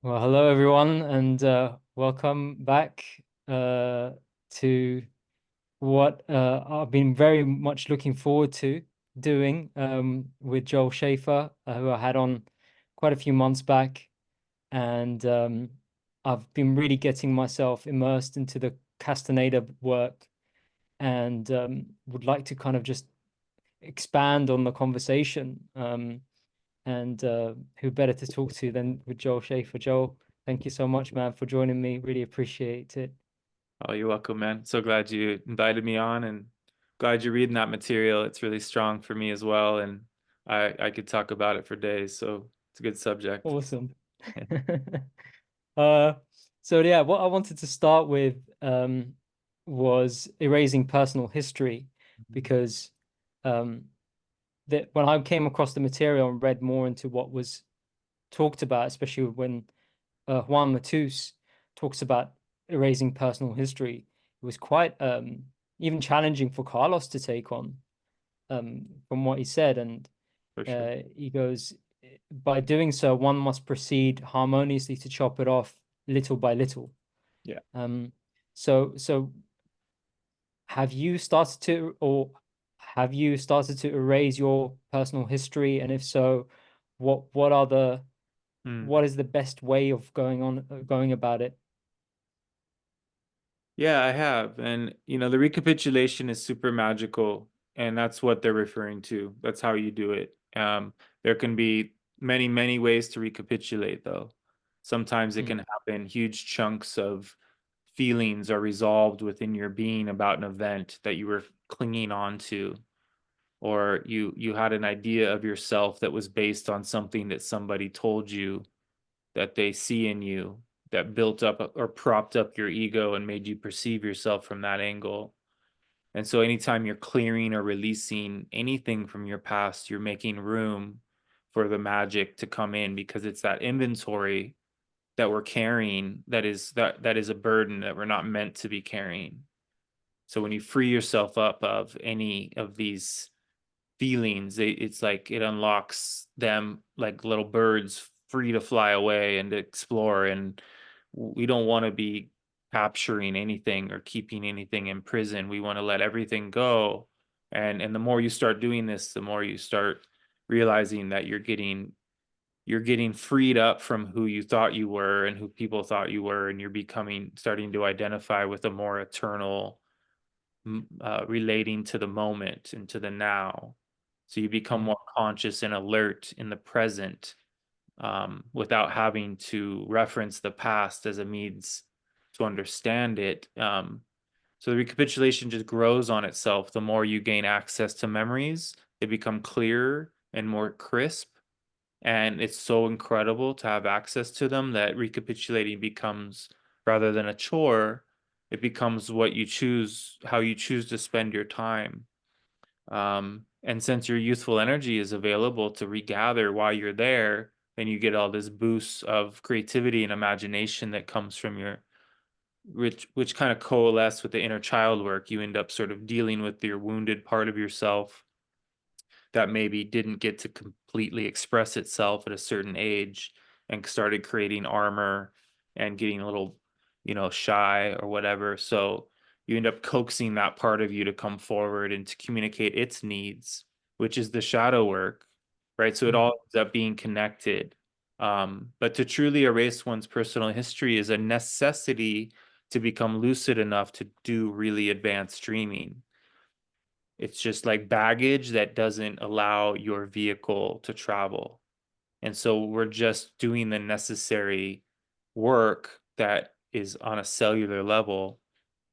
Well, hello everyone, and welcome back to what I've been very much looking forward to doing with Joel Schaefer, who I had on quite a few months back, and I've been really getting myself immersed into the Castaneda work, and would like to kind of just expand on the conversation. And who better to talk to than with Joel Schaefer? Joel, thank you so much, man, for joining me. Really appreciate it. Oh, you're welcome, man. So glad you invited me on and glad you're reading that material. It's really strong for me as well. And I could talk about it for days. So it's a good subject. Awesome. Uh, so yeah, what I wanted to start with was erasing personal history Mhm. because um, that when I came across the material and read more into what was talked about, especially when Juan Matus talks about erasing personal history, it was quite even challenging for Carlos to take on from what he said. And For sure. he goes, by doing so, one must proceed harmoniously to chop it off little by little. Yeah. Um, so have you started to, or have you started to erase your personal history? And if so, what are the Mm. what is the best way of going about it? Yeah, I have. And, the recapitulation is super magical. And that's what they're referring to. That's how you do it. There can be many, many ways to recapitulate, though. Sometimes it can Mm, happen, huge chunks of feelings are resolved within your being about an event that you were clinging on to, or you had an idea of yourself that was based on something that somebody told you that they see in you that built up or propped up your ego and made you perceive yourself from that angle. And so anytime you're clearing or releasing anything from your past, you're making room for the magic to come in, because it's that inventory that we're carrying that is a burden that we're not meant to be carrying. So when you free yourself up of any of these feelings, it's like it unlocks them like little birds free to fly away and to explore. And we don't want to be capturing anything or keeping anything in prison. We want to let everything go. And the more you start doing this, the more you start realizing that you're getting freed up from who you thought you were and who people thought you were, and you're becoming starting to identify with a more eternal, relating to the moment and to the now. So you become mm, more conscious and alert in the present, without having to reference the past as a means to understand it. So the recapitulation just grows on itself. The more you gain access to memories, they become clearer and more crisp. And it's so incredible to have access to them that recapitulating becomes, rather than a chore, it becomes what you choose, how you choose to spend your time. And since your youthful energy is available to regather while you're there, then you get all this boost of creativity and imagination that comes from your, which kind of coalesce with the inner child work. You end up sort of dealing with your wounded part of yourself that maybe didn't get to completely express itself at a certain age, and started creating armor and getting a little, shy or whatever. So you end up coaxing that part of you to come forward and to communicate its needs, which is the shadow work, right? So it mm, all ends up being connected. But to truly erase one's personal history is a necessity to become lucid enough to do really advanced dreaming. It's just like baggage that doesn't allow your vehicle to travel. And so we're just doing the necessary work that is on a cellular level.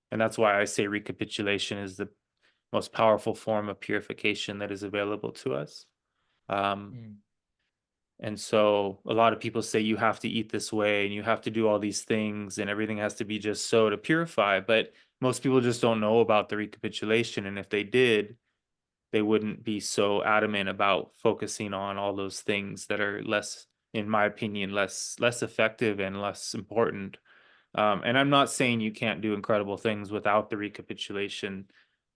And that's why I say recapitulation is the most powerful form of purification that is available to us. Um, mm. and so a lot of people say you have to eat this way and you have to do all these things and everything has to be just so to purify. But most people just don't know about the recapitulation. And if they did, they wouldn't be so adamant about focusing on all those things that are less, in my opinion, less effective and less important. And I'm not saying you can't do incredible things without the recapitulation.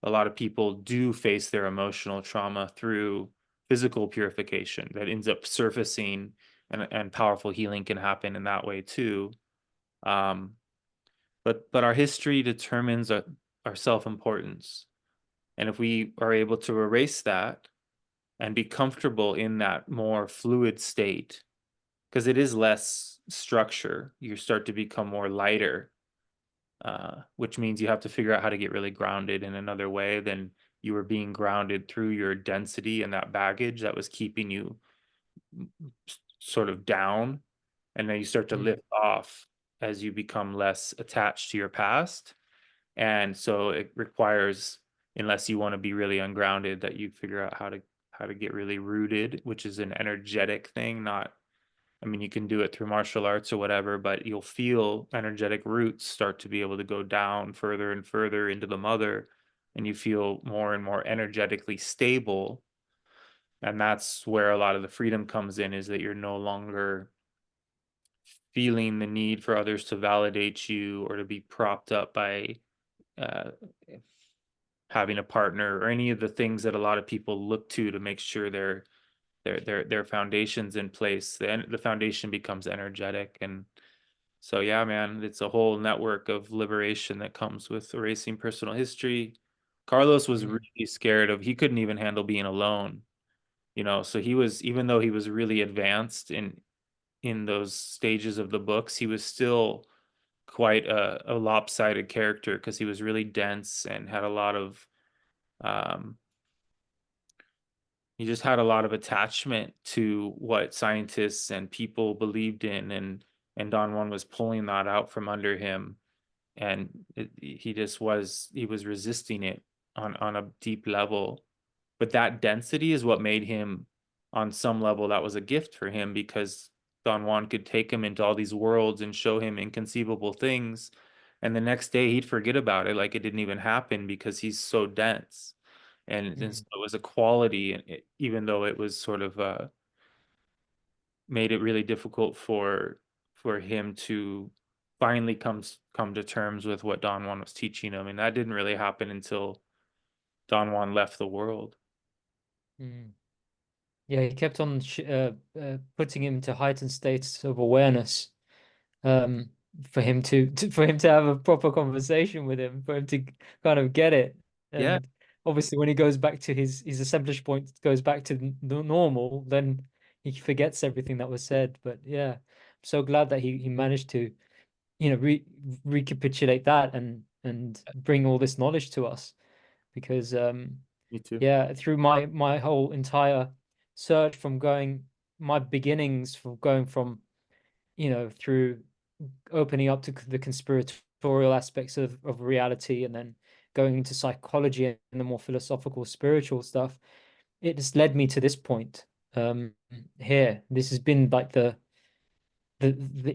A lot of people do face their emotional trauma through physical purification that ends up surfacing and powerful healing can happen in that way too. Um, but our history determines our self-importance. And if we are able to erase that and be comfortable in that more fluid state, because it is less structure, you start to become more lighter, which means you have to figure out how to get really grounded in another way than you were being grounded through your density and that baggage that was keeping you sort of down. And then you start to Mm. lift off as you become less attached to your past. And so it requires, unless you want to be really ungrounded, that you figure out how to get really rooted, which is an energetic thing, not, I mean, you can do it through martial arts or whatever, but you'll feel energetic roots start to be able to go down further and further into the mother, and you feel more and more energetically stable. And that's where a lot of the freedom comes in, is that you're no longer feeling the need for others to validate you or to be propped up by uh, having a partner or any of the things that a lot of people look to make sure their foundation's in place. The foundation becomes energetic. And so yeah, man, it's a whole network of liberation that comes with erasing personal history. Carlos was Mm. really scared of, he couldn't even handle being alone, you know, so he was, even though he was really advanced in those stages of the books, he was still quite a lopsided character because he was really dense and had a lot of um he just had a lot of attachment to what scientists and people believed in, and Don Juan was pulling that out from under him, and he was resisting it on a deep level. But that density is what made him, on some level, that was a gift for him, because Don Juan could take him into all these worlds and show him inconceivable things, and the next day he'd forget about it like it didn't even happen because he's so dense. And so Mm. it was a quality, and even though it was sort of made it really difficult for him to finally come to terms with what Don Juan was teaching him, and that didn't really happen until Don Juan left the world. Mm. Yeah, he kept on putting him into heightened states of awareness, um, for him for him to have a proper conversation with him, for him to kind of get it. Yeah, And obviously, when he goes back to his establishment point, goes back to the normal, then he forgets everything that was said. But yeah, I'm so glad that he managed to, recapitulate that and bring all this knowledge to us because me too. yeah, through my whole entire search from going my beginnings from going from through opening up to the conspiratorial aspects of reality and then going into psychology and the more philosophical spiritual stuff, it just led me to this point here. This has been like the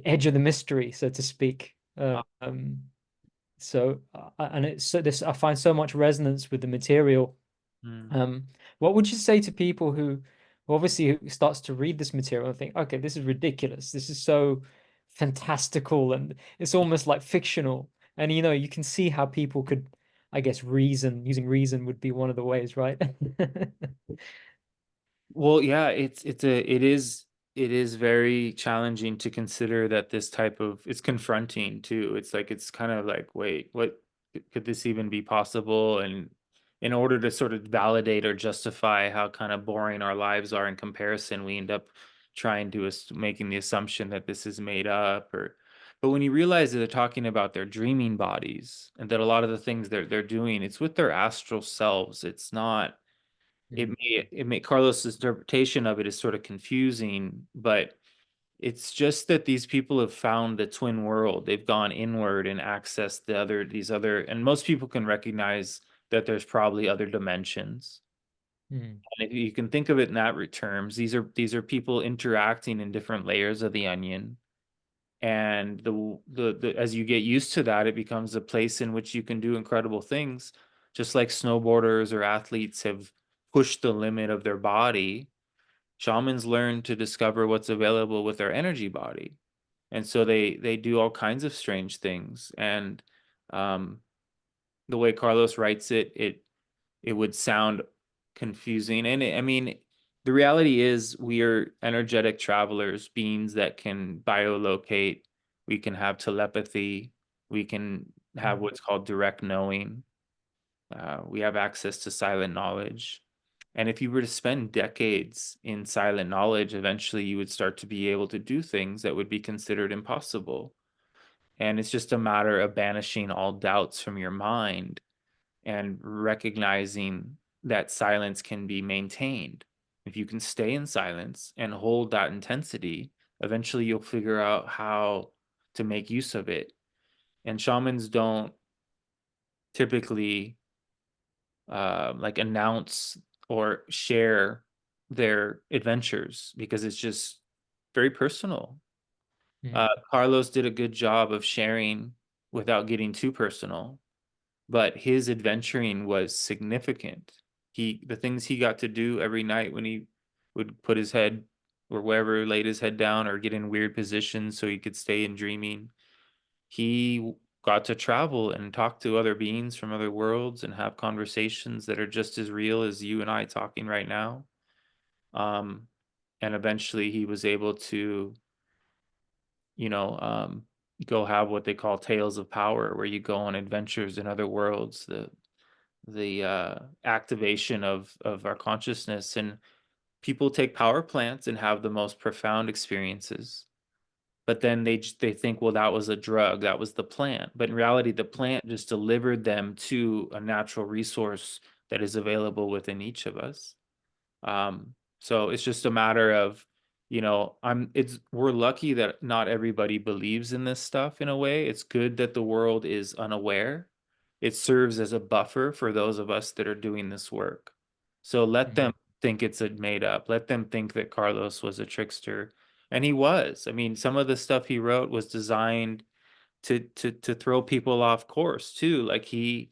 edge of the mystery, so to speak. So and it's so this I find so much resonance with the material. Mm. um, what would you say to people who obviously who starts to read this material and think, okay, this is ridiculous. This is so fantastical and it's almost like fictional. And you can see how people could, I guess, using reason would be one of the ways, right? Well, yeah, it is very challenging to consider that this type of, it's confronting too. It's like, it's kind of like, wait, what, could this even be possible? And in order to sort of validate or justify how kind of boring our lives are in comparison, we end up trying to making the assumption that this is made up. Or but when you realize that they're talking about their dreaming bodies, and that a lot of the things they're doing, it's with their astral selves. It's not, Mm. it may Carlos's interpretation of it is sort of confusing, but it's just that these people have found the twin world. They've gone inward and accessed these other, and most people can recognize that there's probably other dimensions. Mm. And if you can think of it in that terms, these are people interacting in different layers of the onion. And the as you get used to that, it becomes a place in which you can do incredible things, just like snowboarders or athletes have pushed the limit of their body. Shamans learn to discover what's available with their energy body, and so they do all kinds of strange things. And um, the way Carlos writes it would sound confusing, and I mean, The reality is we are energetic travelers, beings that can biolocate, we can have telepathy, we can have Mm. what's called direct knowing. We have access to silent knowledge. And if you were to spend decades in silent knowledge, eventually you would start to be able to do things that would be considered impossible. And it's just a matter of banishing all doubts from your mind and recognizing that silence can be maintained. If you can stay in silence and hold that intensity, eventually you'll figure out how to make use of it. And shamans don't typically like announce or share their adventures because it's just very personal. Mm. Carlos did a good job of sharing without getting too personal, but his adventuring was significant. The things he got to do every night when he would put his head or wherever laid his head down or get in weird positions so he could stay in dreaming. He got to travel and talk to other beings from other worlds and have conversations that are just as real as you and I talking right now. Um, and eventually he was able to, you know, go have what they call tales of power, where you go on adventures in other worlds. The activation of our consciousness, and people take power plants and have the most profound experiences, but then they think, well, that was a drug, that was the plant, but in reality the plant just delivered them to a natural resource that is available within each of us. So it's just a matter of, it's we're lucky that not everybody believes in this stuff. In a way, it's good that the world is unaware. It serves as a buffer for those of us that are doing this work. So let them Mm. think it's a made up. Let them think that Carlos was a trickster. And he was. I mean, some of the stuff he wrote was designed to throw people off course too. Like he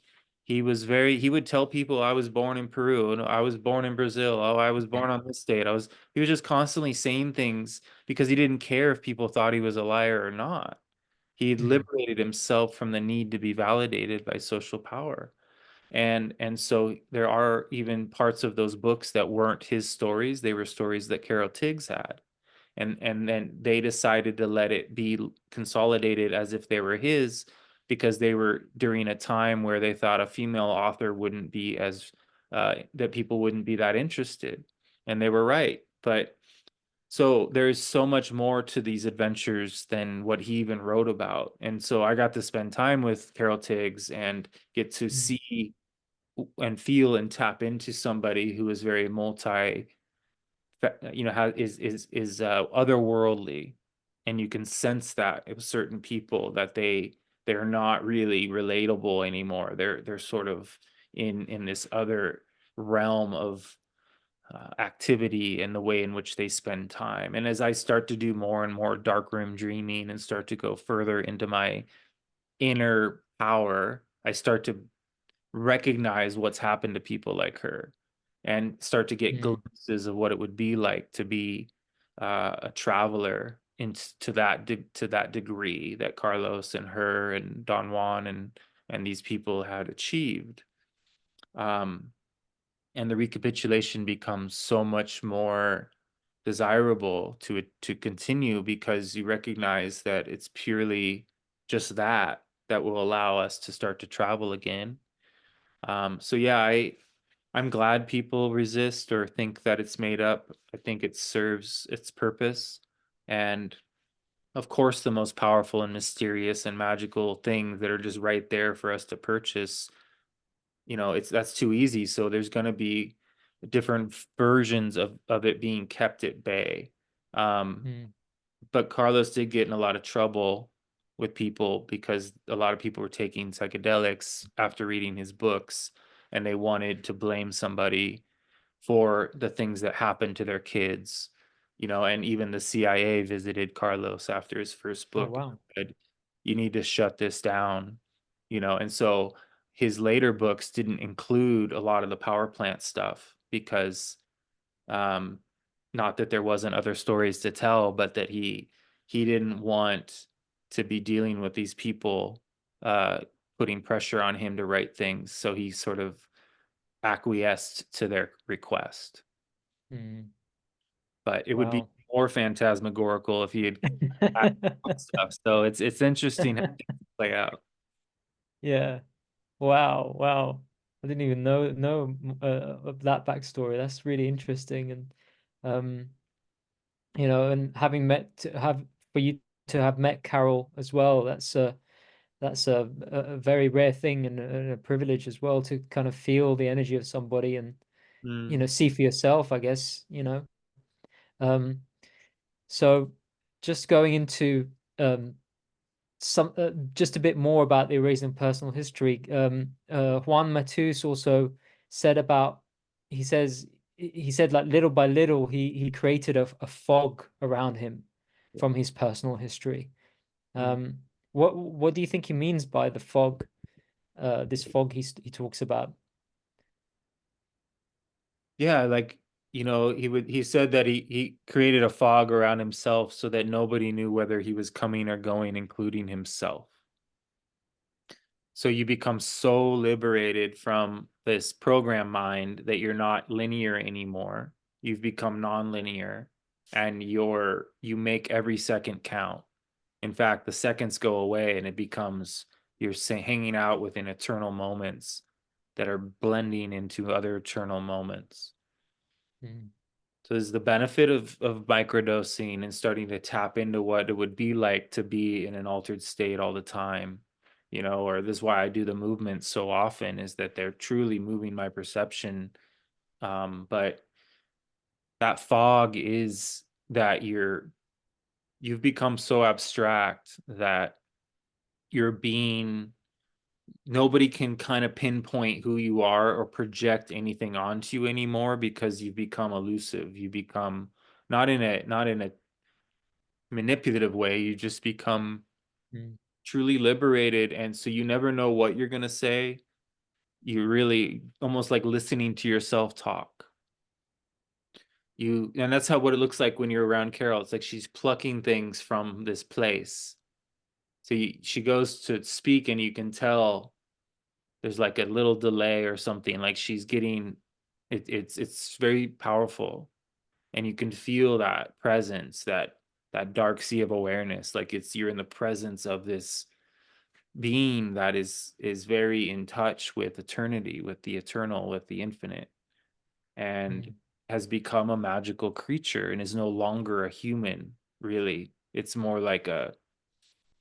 would tell people, I was born in Peru and I was born in Brazil. Oh, I was born on this date. He was just constantly saying things because he didn't care if people thought he was a liar or not. He Mm. liberated himself from the need to be validated by social power. And so there are even parts of those books that weren't his stories. They were stories that Carol Tiggs had, and then they decided to let it be consolidated as if they were his, because they were during a time where they thought a female author wouldn't be as that people wouldn't be that interested, and they were right. But so there's so much more to these adventures than what he even wrote about, and so I got to spend time with Carol Tiggs and get to Mm. see and feel and tap into somebody who is very multi, how is otherworldly, and you can sense that with certain people that they're not really relatable anymore. They're sort of in this other realm of activity and the way in which they spend time. And as I start to do more and more darkroom dreaming and start to go further into my inner power, I start to recognize what's happened to people like her and start to get Mm. glimpses of what it would be like to be a traveler into to that degree that Carlos and her and Don Juan and these people had achieved. Um, and the recapitulation becomes so much more desirable to continue because you recognize that it's purely just that will allow us to start to travel again. So yeah, I'm glad people resist or think that it's made up. I think it serves its purpose. And of course, the most powerful and mysterious and magical things that are just right there for us to purchase, that's too easy. So there's going to be different versions of it being kept at bay. Um, Mm. but Carlos did get in a lot of trouble with people because a lot of people were taking psychedelics after reading his books, and they wanted to blame somebody for the things that happened to their kids. And even the CIA visited Carlos after his first Oh, book and wow. said, you need to shut this down. And so his later books didn't include a lot of the power plant stuff because um, not that there wasn't other stories to tell, but that he didn't want to be dealing with these people uh, putting pressure on him to write things. So he sort of acquiesced to their request. Mm. but it would be Wow. more phantasmagorical if he had added stuff. So it's interesting how things play out. Yeah. Wow. Wow. I didn't even know of that backstory. That's really interesting. And um, and having met to have for you to have met Carol as well, that's a very rare thing and a privilege as well to kind of feel the energy of somebody and Mm. see for yourself, I guess. Um, so just going into um some just a bit more about the erasing personal history. Juan Matus also said about he said like little by little he created a fog around him from his personal history. Mm. What do you think he means by the fog? This fog he talks about. Yeah, like, he said that he created a fog around himself so that nobody knew whether he was coming or going, including himself. So you become so liberated from this program mind that you're not linear anymore. You've become non-linear, and you make every second count. In fact, the seconds go away and it becomes you're hanging out within eternal moments that are blending into other eternal moments. Mm, So there's the benefit of microdosing and starting to tap into what it would be like to be in an altered state all the time. Or this is why I do the movements so often, is that they're truly moving my perception. But that fog is that you've become so abstract that you're being nobody can kind of pinpoint who you are or project anything onto you anymore, because you've become elusive. You become not in a manipulative way. You just become mm, truly liberated, and so you never know what you're going to say. You really almost like listening to yourself talk. And that's how what it looks like when you're around Carol. It's like she's plucking things from this place. So she goes to speak and you can tell there's like a little delay or something, like she's getting it's very powerful, and you can feel that presence, that dark sea of awareness, like you're in the presence of this being that is very in touch with eternity, with the eternal, with the infinite, and mm, has become a magical creature and is no longer a human. Really, it's more like uh,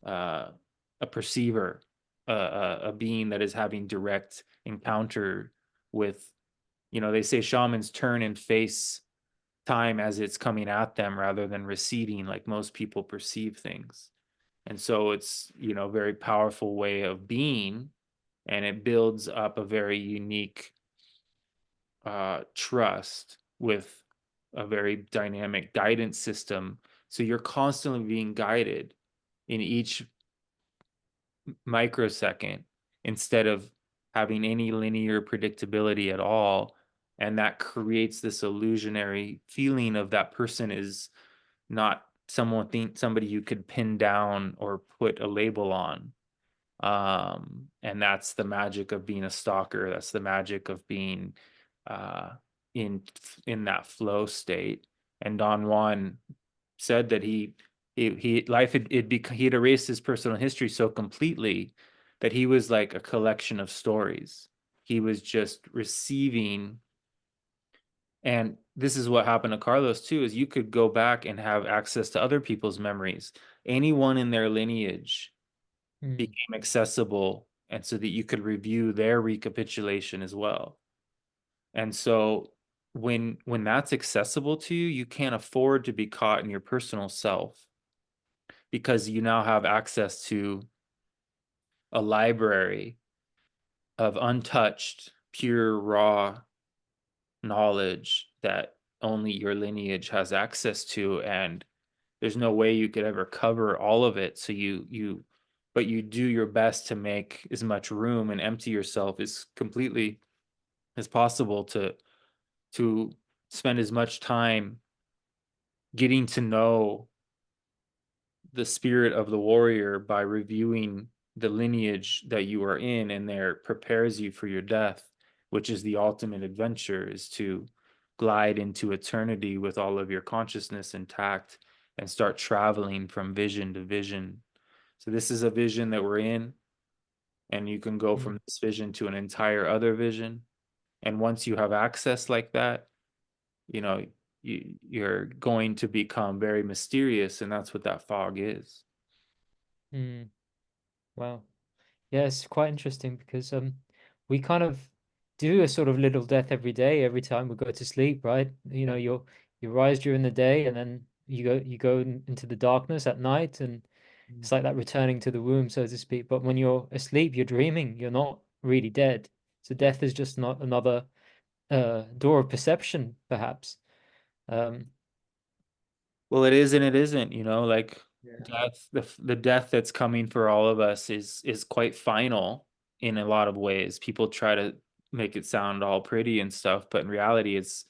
a perceiver, a being that is having direct encounter with, they say shamans turn and face time as it's coming at them rather than receding like most people perceive things. And so it's, a very powerful way of being, and it builds up a very unique trust with a very dynamic guidance system. So you're constantly being guided in each microsecond instead of having any linear predictability at all. And that creates this illusionary feeling of that person is not somebody you could pin down or put a label on. And that's the magic of being a stalker. That's the magic of being uh, in in that flow state. And Don Juan said that he life he had erased his personal history so completely that he was like a collection of stories. He was just receiving. And this is what happened to Carlos too, is you could go back and have access to other people's memories. Anyone in their lineage mm, became accessible, and so that you could review their recapitulation as well. And so when that's accessible to you, you can't afford to be caught in your personal self, because you now have access to a library of untouched, pure, raw knowledge that only your lineage has access to. And there's no way you could ever cover all of it. So but you do your best to make as much room and empty yourself as completely as possible to spend as much time getting to know the spirit of the warrior by reviewing the lineage that you are in, and there prepares you for your death, which is the ultimate adventure, is to glide into eternity with all of your consciousness intact and start traveling from vision to vision. So this is a vision that we're in, and you can go mm, from this vision to an entire other vision. And once you have access like that, you know, you're going to become very mysterious, and that's what that fog is. mm. Wow. Yeah, it's quite interesting because we kind of do a sort of little death every day, every time we go to sleep, right? You know, you rise during the day and then into the darkness at night, and it's like that returning to the womb, so to speak. But when you're asleep, you're dreaming, you're not really dead. So death is just not another door of perception, perhaps. Um, Well, it is and it isn't, you know, like yeah. death, the death that's coming for all of us is quite final in a lot of ways. People try to make it sound all pretty and stuff, but in reality, it's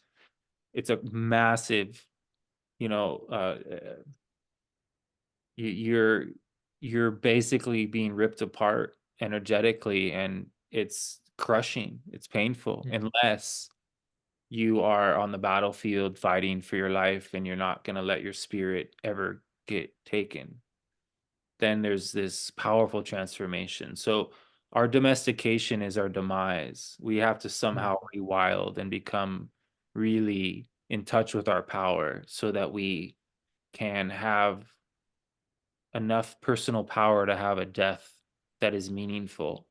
a massive, you know, you're you're basically being ripped apart energetically, and it's crushing. It's painful Mm, unless you are on the battlefield fighting for your life and you're not going to let your spirit ever get taken. Then there's this powerful transformation. So our domestication is our demise. We have to mm, somehow rewild and become really in touch with our power so that we can have enough personal power to have a death that is meaningful.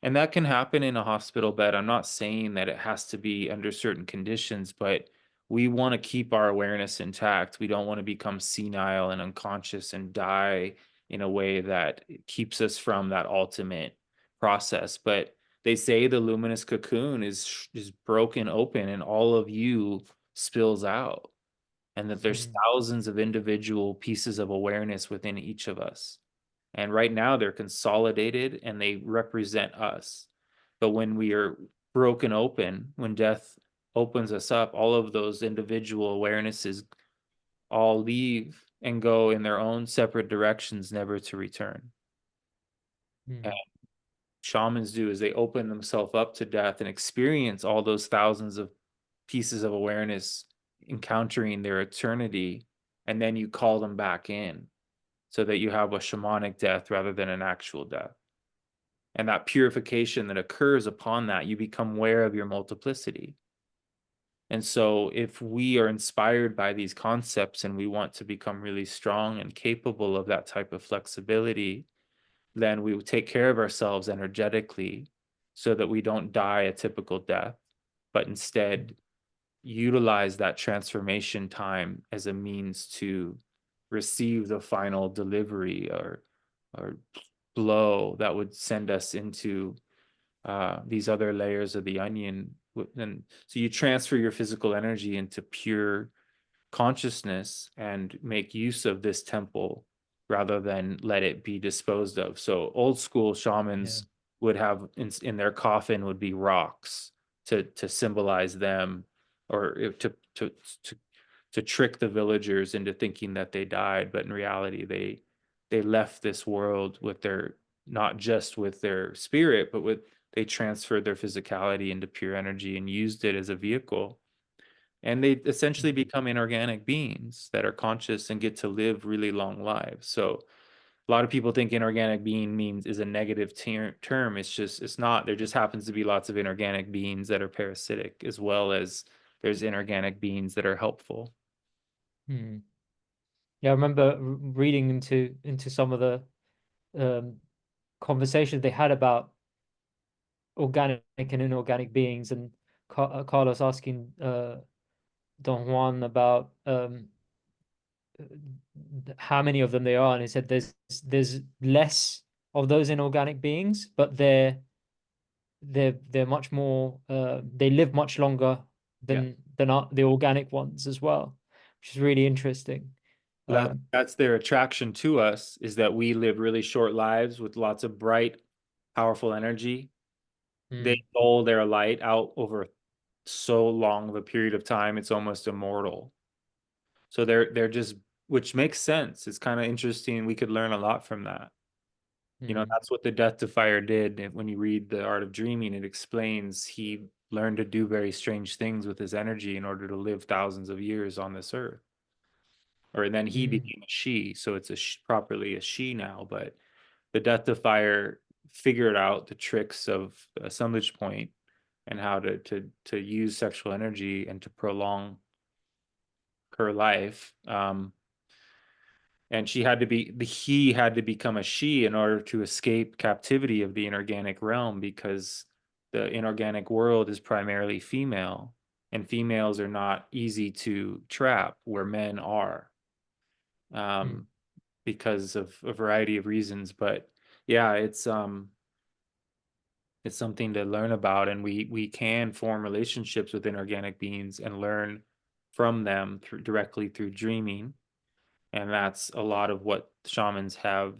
And that can happen in a hospital bed. I'm not saying that it has to be under certain conditions, but we want to keep our awareness intact. We don't want to become senile and unconscious and die in a way that keeps us from that ultimate process. But they say the luminous cocoon is broken open and all of you spills out, and that there's mm, thousands of individual pieces of awareness within each of us. And right now they're consolidated and they represent us. But when we are broken open, when death opens us up, all of those individual awarenesses all leave and go in their own separate directions, never to return. And mm, shamans do is they open themselves up to death and experience all those thousands of pieces of awareness encountering their eternity. And then you call them back in so that you have a shamanic death rather than an actual death. And that purification that occurs upon that, you become aware of your multiplicity. And so, if we are inspired by these concepts and we want to become really strong and capable of that type of flexibility, then we will take care of ourselves energetically so that we don't die a typical death, but instead utilize that transformation time as a means to receive the final delivery or blow that would send us into these other layers of the onion. And so you transfer your physical energy into pure consciousness and make use of this temple rather than let it be disposed of. So old school yeah. shamans would have in their coffin would be rocks to symbolize them, or to to trick the villagers into thinking that they died, but in reality they left this world with their, not just with their spirit, but with, they transferred their physicality into pure energy and used it as a vehicle, and they essentially Mm, become inorganic beings that are conscious and get to live really long lives. So a lot of people think inorganic being means is a negative term. It's just, it's not. There just happens to be lots of inorganic beings that are parasitic, as well as there's inorganic beings that are helpful. mm. Yeah, I remember reading into some of the um, conversations they had about organic and inorganic beings, and Carlos asking Don Juan about how many of them there are, and he said there's less of those inorganic beings, but they're much more they live much longer Yeah. than the organic ones as well, which is really interesting. Well, that, Um, that's their attraction to us, is that we live really short lives with lots of bright, powerful energy. They mm, dole their light out over so long of a period of time, it's almost immortal. So they're just, which makes sense. It's kind of interesting. We could learn a lot from that. You know, mm, that's what the Death to Fire did. And when you read The Art of Dreaming, it explains learned to do very strange things with his energy in order to live thousands of years on this earth. Or then he Mm, became a she, so it's properly a she now. But the Death of Fire figured out the tricks of assemblage point and how to use sexual energy and to prolong her life. And he had to become a she in order to escape captivity of the inorganic realm, because the inorganic world is primarily female, and females are not easy to trap where men are, mm, um, because of a variety of reasons. But yeah, it's something to learn about, and we can form relationships with inorganic beings and learn from them directly through dreaming. And that's a lot of what shamans have.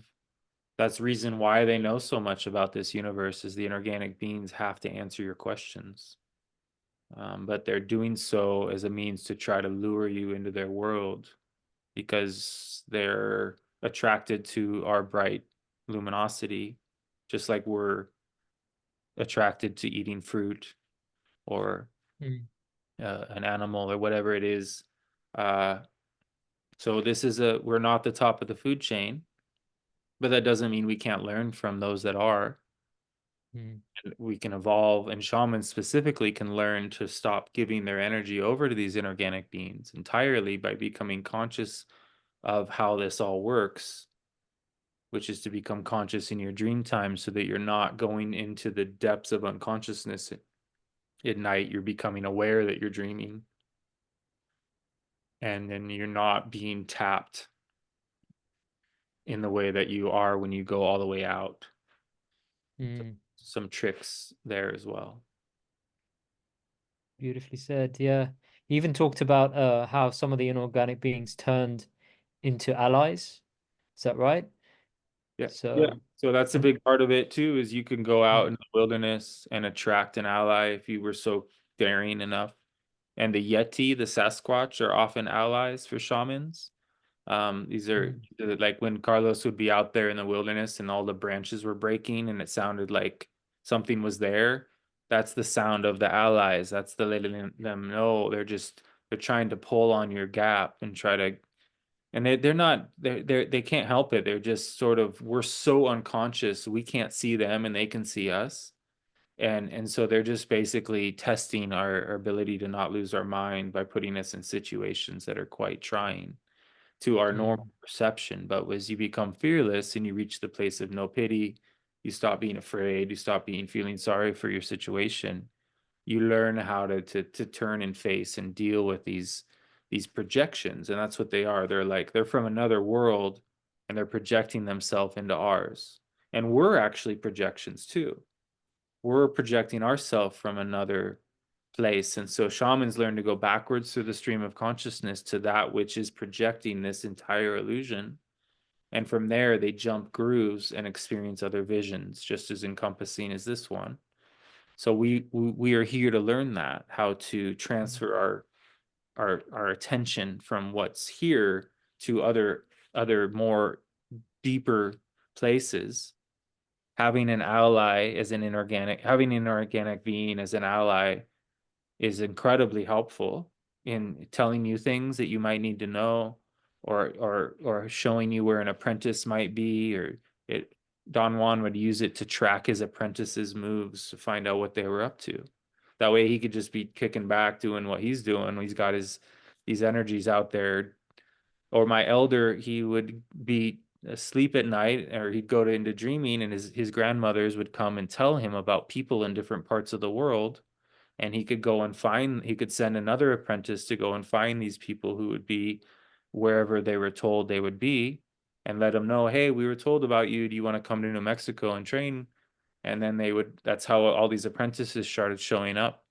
That's the reason why they know so much about this universe, is the inorganic beings have to answer your questions. But they're doing so as a means to try to lure you into their world, because they're attracted to our bright luminosity, just like we're attracted to eating fruit or mm, an animal or whatever it is. Uh, so we're not the top of the food chain, but that doesn't mean we can't learn from those that are. mm, And we can evolve, and shamans specifically can learn to stop giving their energy over to these inorganic beings entirely by becoming conscious of how this all works, which is to become conscious in your dream time so that you're not going into the depths of unconsciousness at night. You're becoming aware that you're dreaming, and then you're not being tapped in the way that you are when you go all the way out. mm. Some tricks there as well. Beautifully said. Yeah. He even talked about how some of the inorganic beings turned into allies. Is that right? Yeah. Yeah. So, So that's a and big part of it too, is you can go out mm, in the wilderness and attract an ally if you were so daring enough. And the Yeti, the Sasquatch, are often allies for shamans. These are mm, like when Carlos would be out there in the wilderness and all the branches were breaking and it sounded like something was there. That's the sound of the allies. That's the letting them know they're trying to pull on your gap and try to, and they're not they can't help it. They're just sort of, we're so unconscious we can't see them and they can see us. And so they're just basically testing our ability to not lose our mind by putting us in situations that are quite trying to our normal mm, perception. But as you become fearless and you reach the place of no pity, you stop being afraid, you stop being feeling sorry for your situation. You learn how to turn and face and deal with these projections. And that's what they are. They're from another world, and they're projecting themselves into ours. And we're actually projections too. We're projecting ourselves from another place. And so shamans learn to go backwards through the stream of consciousness to that which is projecting this entire illusion. And from there, they jump grooves and experience other visions, just as encompassing as this one. So we are here to learn that, how to mm, transfer our attention from what's here to other more deeper places. Having an inorganic being as an ally is incredibly helpful in telling you things that you might need to know, or showing you where an apprentice might be, or it Don Juan would use it to track his apprentices' moves to find out what they were up to. That way he could just be kicking back doing what he's doing. He's got his these energies out there. Or my elder, he would be asleep at night, or he'd go into dreaming, and his grandmothers would come and tell him about people in different parts of the world, and he could send another apprentice to go and find these people who would be wherever they were told they would be, and let them know, hey, we were told about you, do you want to come to New Mexico and train? And then that's how all these apprentices started showing up.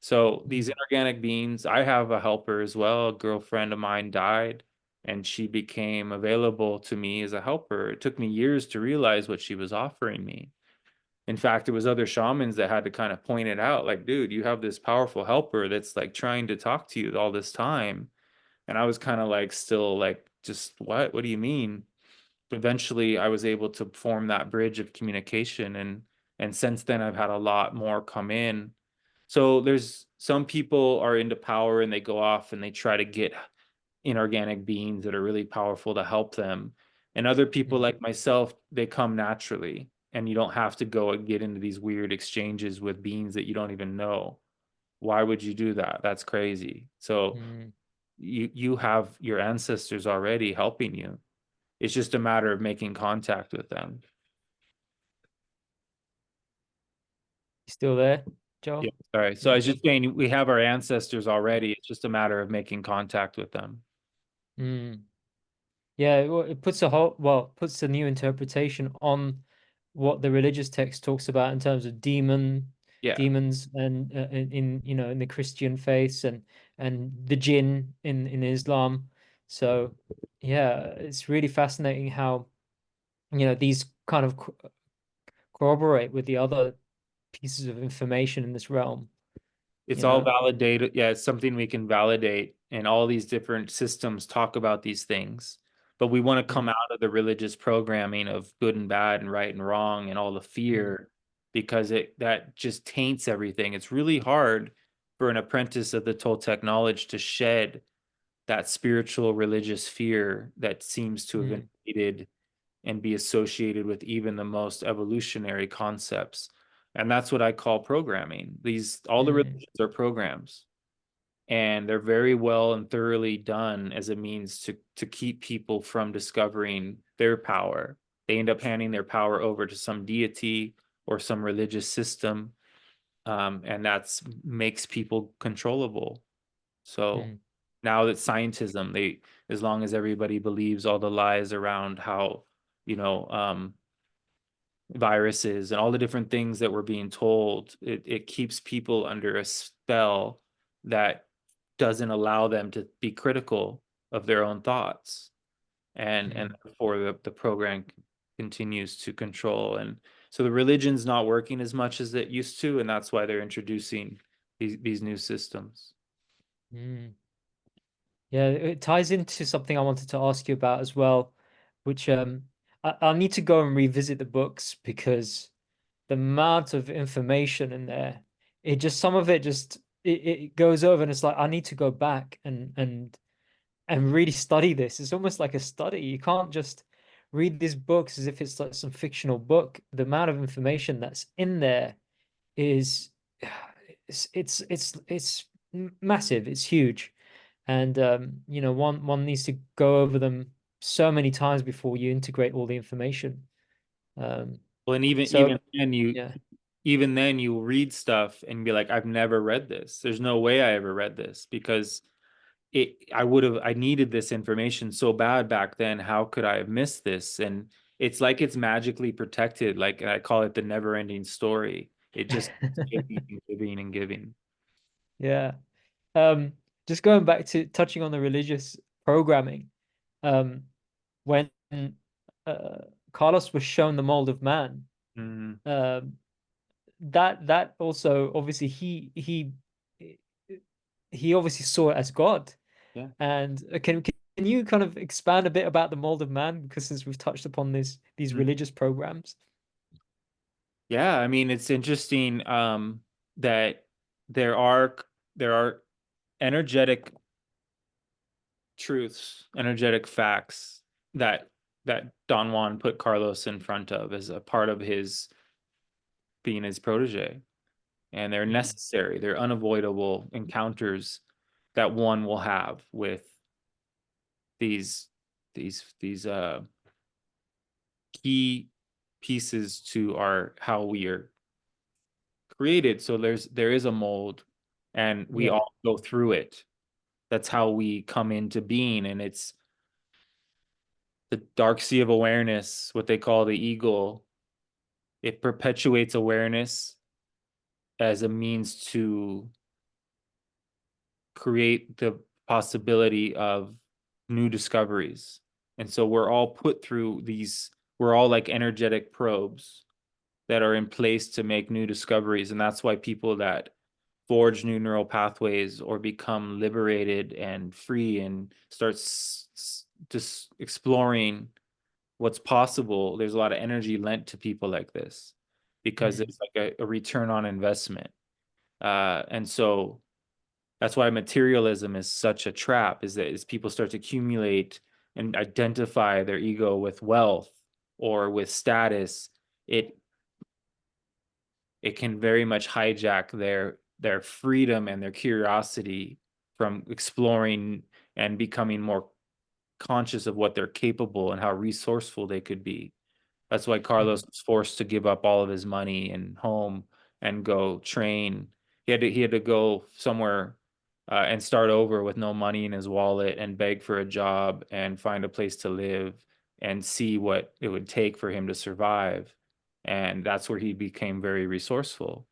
So these mm, inorganic beings, I have a helper as well. A girlfriend of mine died, and she became available to me as a helper. It took me years to realize what she was offering me. In fact, it was other shamans that had to kind of point it out, like, dude, you have this powerful helper that's like trying to talk to you all this time. And I was kind of like, still like, just what? What do you mean? Eventually, I was able to form that bridge of communication, and since then, I've had a lot more come in. So there's some people are into power and they go off and they try to get inorganic beings that are really powerful to help them. And other people Mm, like myself, they come naturally and you don't have to go and get into these weird exchanges with beings that you don't even know. Why would you do that? That's crazy. So mm. you have your ancestors already helping you. It's just a matter of making contact with them. You still there, Yeah, Joel? sorry. So I Yeah. was just saying we have our ancestors already. It's just a matter of making contact with them. Mm. Yeah, well, it puts a whole, well, puts a new interpretation on what the religious text talks about in terms of Yeah. demons, and you know, in the Christian faiths, and the jinn in Islam. So yeah, it's really fascinating how, you know, these kind of corroborate with the other pieces of information in this realm, It's you all know. validated. Yeah, it's something we can validate, and all these different systems talk about these things. But we want to come Mm, out of the religious programming of good and bad and right and wrong and all the mm, fear because it that just taints everything. It's really hard for an apprentice of the Toltec knowledge to shed that spiritual religious fear that seems to have mm, invaded and be associated with even the most evolutionary concepts. And that's what I call programming. These all the mm, religions are programs, and they're very well and thoroughly done as a means to keep people from discovering their power. They end up handing their power over to some deity or some religious system, and that's makes people controllable. So mm, now that scientism, they as long as everybody believes all the lies around how, you know, viruses and all the different things that we're being told, it keeps people under a spell that doesn't allow them to be critical of their own thoughts. And mm, therefore the program continues to control. And so the religion's not working as much as it used to, and that's why they're introducing these new systems. mm. Yeah, it ties into something I wanted to ask you about as well, which I'll need to go and revisit the books because the amount of information in there, it just some of it just it goes over, and it's like I need to go back and really study this. It's almost like a study. You can't just read these books as if it's like some fictional book. The amount of information that's in there is it's massive. It's huge, and you know, one needs to go over them so many times before you integrate all the information. Um, Well, and even so even then you yeah. even then you read stuff and be like, I've never read this. There's no way I ever read this because I needed this information so bad back then. How could I have missed this? And it's like it's magically protected. Like I call it the never ending story. It just keeps giving and giving and giving. Yeah. Um, just going back to touching on the religious programming, um, when uh, Carlos was shown the mold of man, Mm, um, that also obviously he obviously saw it as God. yeah. And can you kind of expand a bit about the mold of man? Because since we've touched upon these Mm. religious programs. Yeah, I mean it's interesting that there are there are energetic truths, energetic facts that Don Juan put Carlos in front of as a part of his being his protege. And they're Mm, necessary. They're unavoidable encounters that one will have with these these key pieces to our how we are created. So there is a mold and we yeah. all go through it. That's how we come into being, and it's the dark sea of awareness, what they call the eagle. It perpetuates awareness as a means to create the possibility of new discoveries. And so we're all put through these, we're all like energetic probes that are in place to make new discoveries. And that's why people that forge new neural pathways or become liberated and free and start just exploring what's possible, there's a lot of energy lent to people like this because Mm, it's like a return on investment. And so that's why materialism is such a trap, is that as people start to accumulate and identify their ego with wealth or with status, it it can very much hijack their freedom and their curiosity from exploring and becoming more conscious of what they're capable and how resourceful they could be. That's why Carlos Mm. was forced to give up all of his money and home and go train. He had to go somewhere and start over with no money in his wallet and beg for a job and find a place to live and see what it would take for him to survive. And that's where he became very resourceful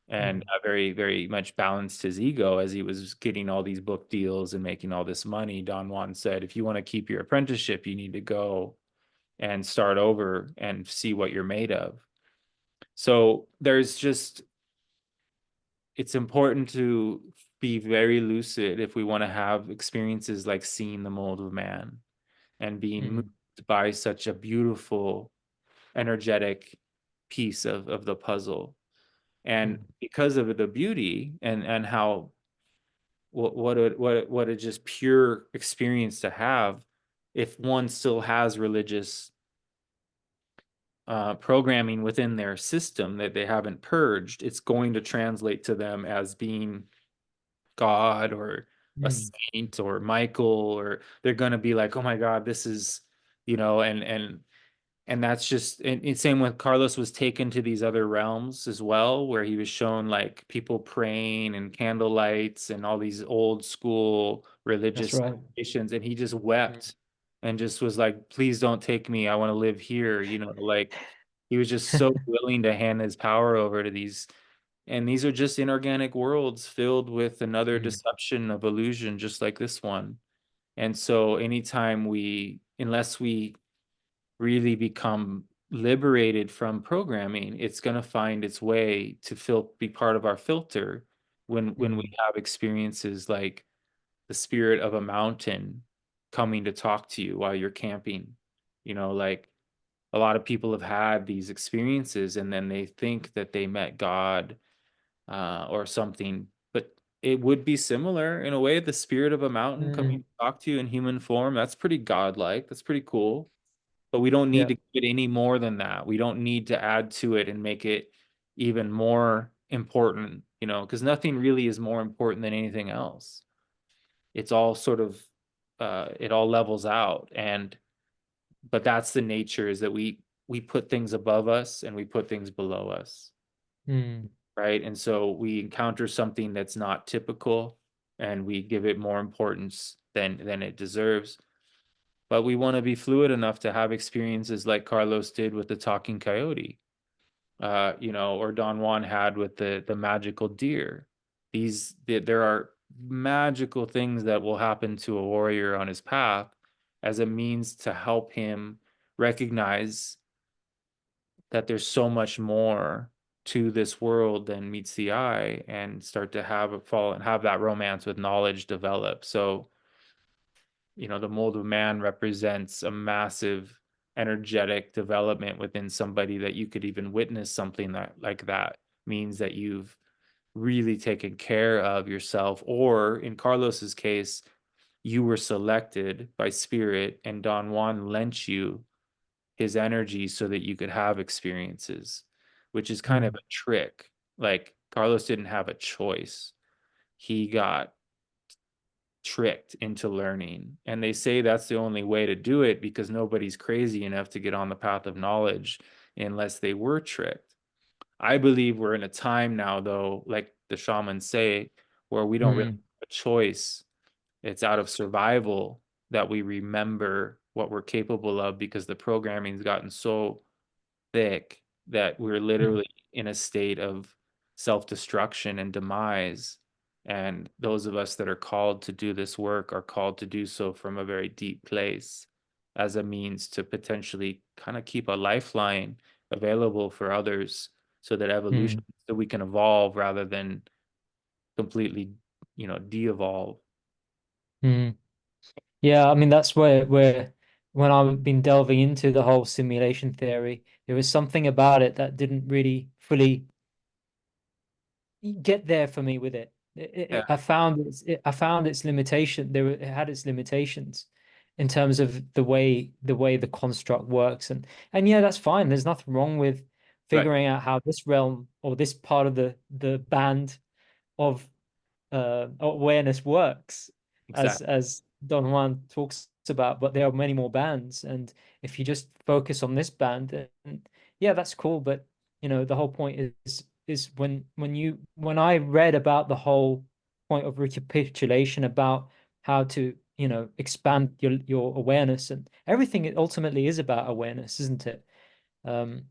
and Mm. very, very much balanced his ego as he was getting all these book deals and making all this money. Don Juan said, if you want to keep your apprenticeship, you need to go and start over and see what you're made of. So there's just, it's important to be very lucid if we want to have experiences like seeing the mold of man and being moved Mm. by such a beautiful, energetic piece of the puzzle. And Mm. because of the beauty and how what a just pure experience to have, if one still has religious programming within their system that they haven't purged, it's going to translate to them as being God or a Mm. saint or Michael, or they're going to be like, oh my God, this is, and that's just, and same with Carlos was taken to these other realms as well, where he was shown like people praying and candle lights and all these old school That's religious right. celebrations, and he just Mm. wept and just was like, please don't take me, I want to live here, like he was just so willing to hand his power over to these, and these are just inorganic worlds filled with another Mm. deception of illusion just like this one. And so anytime unless we really become liberated from programming, it's going to find its way to be part of our filter when we Mm. have experiences like the spirit of a mountain coming to talk to you while you're camping. Like a lot of people have had these experiences and then they think that they met God or something, but it would be similar in a way. The spirit of a mountain coming Mm. to talk to you in human form, that's pretty godlike. That's pretty cool. But we don't need Yeah. to give it any more than that. We don't need to add to it and make it even more important, because nothing really is more important than anything else. It's all sort of, it all levels out. But that's the nature, is that we put things above us and we put things below us, Mm. right? And so we encounter something that's not typical and we give it more importance than it deserves. But we want to be fluid enough to have experiences like Carlos did with the talking coyote, or Don Juan had with the magical deer. There are magical things that will happen to a warrior on his path as a means to help him recognize that there's so much more to this world than meets the eye, and start to have that romance with knowledge develop. So the mold of man represents a massive energetic development within somebody, that you could even witness something that like that means that you've really taken care of yourself, or in Carlos's case, you were selected by spirit and Don Juan lent you his energy so that you could have experiences, which is kind of Mm. a trick. Like Carlos didn't have a choice. He got tricked into learning. And they say that's the only way to do it, because nobody's crazy enough to get on the path of knowledge unless they were tricked. I believe we're in a time now, though, like the shamans say, where we don't really Mm. have a choice. It's out of survival that we remember what we're capable of, because the programming's gotten so thick that we're Mm. literally in a state of self-destruction and demise. And those of us that are called to do this work are called to do so from a very deep place, as a means to potentially kind of keep a lifeline available for others, so that evolution, Mm. so we can evolve rather than completely, de-evolve. Mm. Yeah, I mean that's where when I've been delving into the whole simulation theory, there was something about it that didn't really fully get there for me with it. Yeah, I found its limitation. It had its limitations in terms of the way the construct works, and yeah, that's fine. There's nothing wrong with right. figuring out how this realm or this part of the band of awareness works, Exactly. as Don Juan talks about. But there are many more bands, and if you just focus on this band, then yeah, that's cool. But the whole point is when I read about the whole point of recapitulation about how to expand your awareness, and everything, it ultimately is about awareness, isn't it? Um,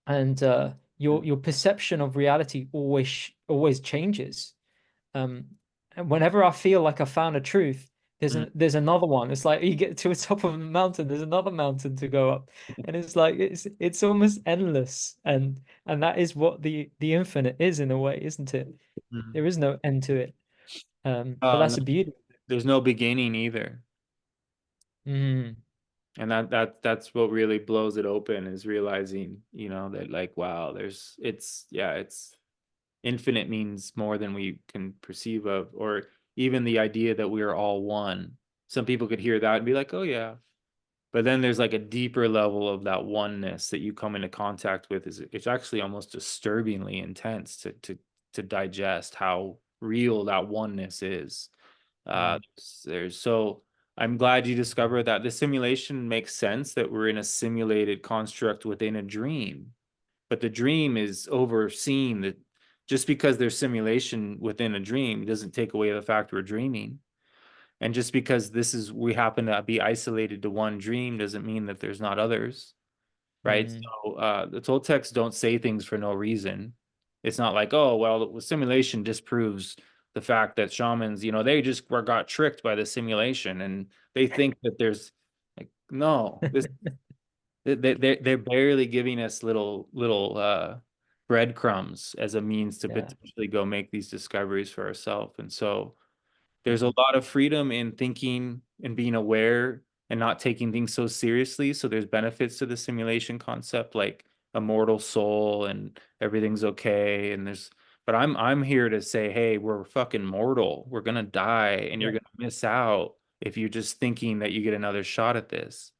and your perception of reality always changes. And whenever I feel like I found a truth, Mm, there's another one. It's like you get to the top of a mountain, there's another mountain to go up, and it's like it's almost endless, and that is what the infinite is in a way, isn't it? mm. There is no end to it. But Oh, that's no, the beauty. there's no beginning either. Mm, And that's what really blows it open is realizing, that like, wow, it's infinite means more than we can perceive of, or even the idea that we are all one. Some people could hear that and be like, oh yeah. But then there's like a deeper level of that oneness that you come into contact with. It's actually almost disturbingly intense to digest how real that oneness is. Uh, mm, there's so I'm glad you discovered that the simulation makes sense that we're in a simulated construct within a dream, but the dream is overseen that just because there's simulation within a dream doesn't take away the fact we're dreaming. And just because we happen to be isolated to one dream doesn't mean that there's not others, right? mm. So the Toltecs don't say things for no reason. It's not like, oh, well, the simulation disproves the fact that shamans, they just got tricked by the simulation and they think that there's like, no, they're barely giving us little breadcrumbs as a means to Yeah. potentially go make these discoveries for ourselves. And so there's a Mm, lot of freedom in thinking and being aware and not taking things so seriously. So there's benefits to the simulation concept, like a mortal soul and everything's okay. But I'm here to say, hey, we're fucking mortal. We're gonna die, and you're yeah. gonna miss out if you're just thinking that you get another shot at this.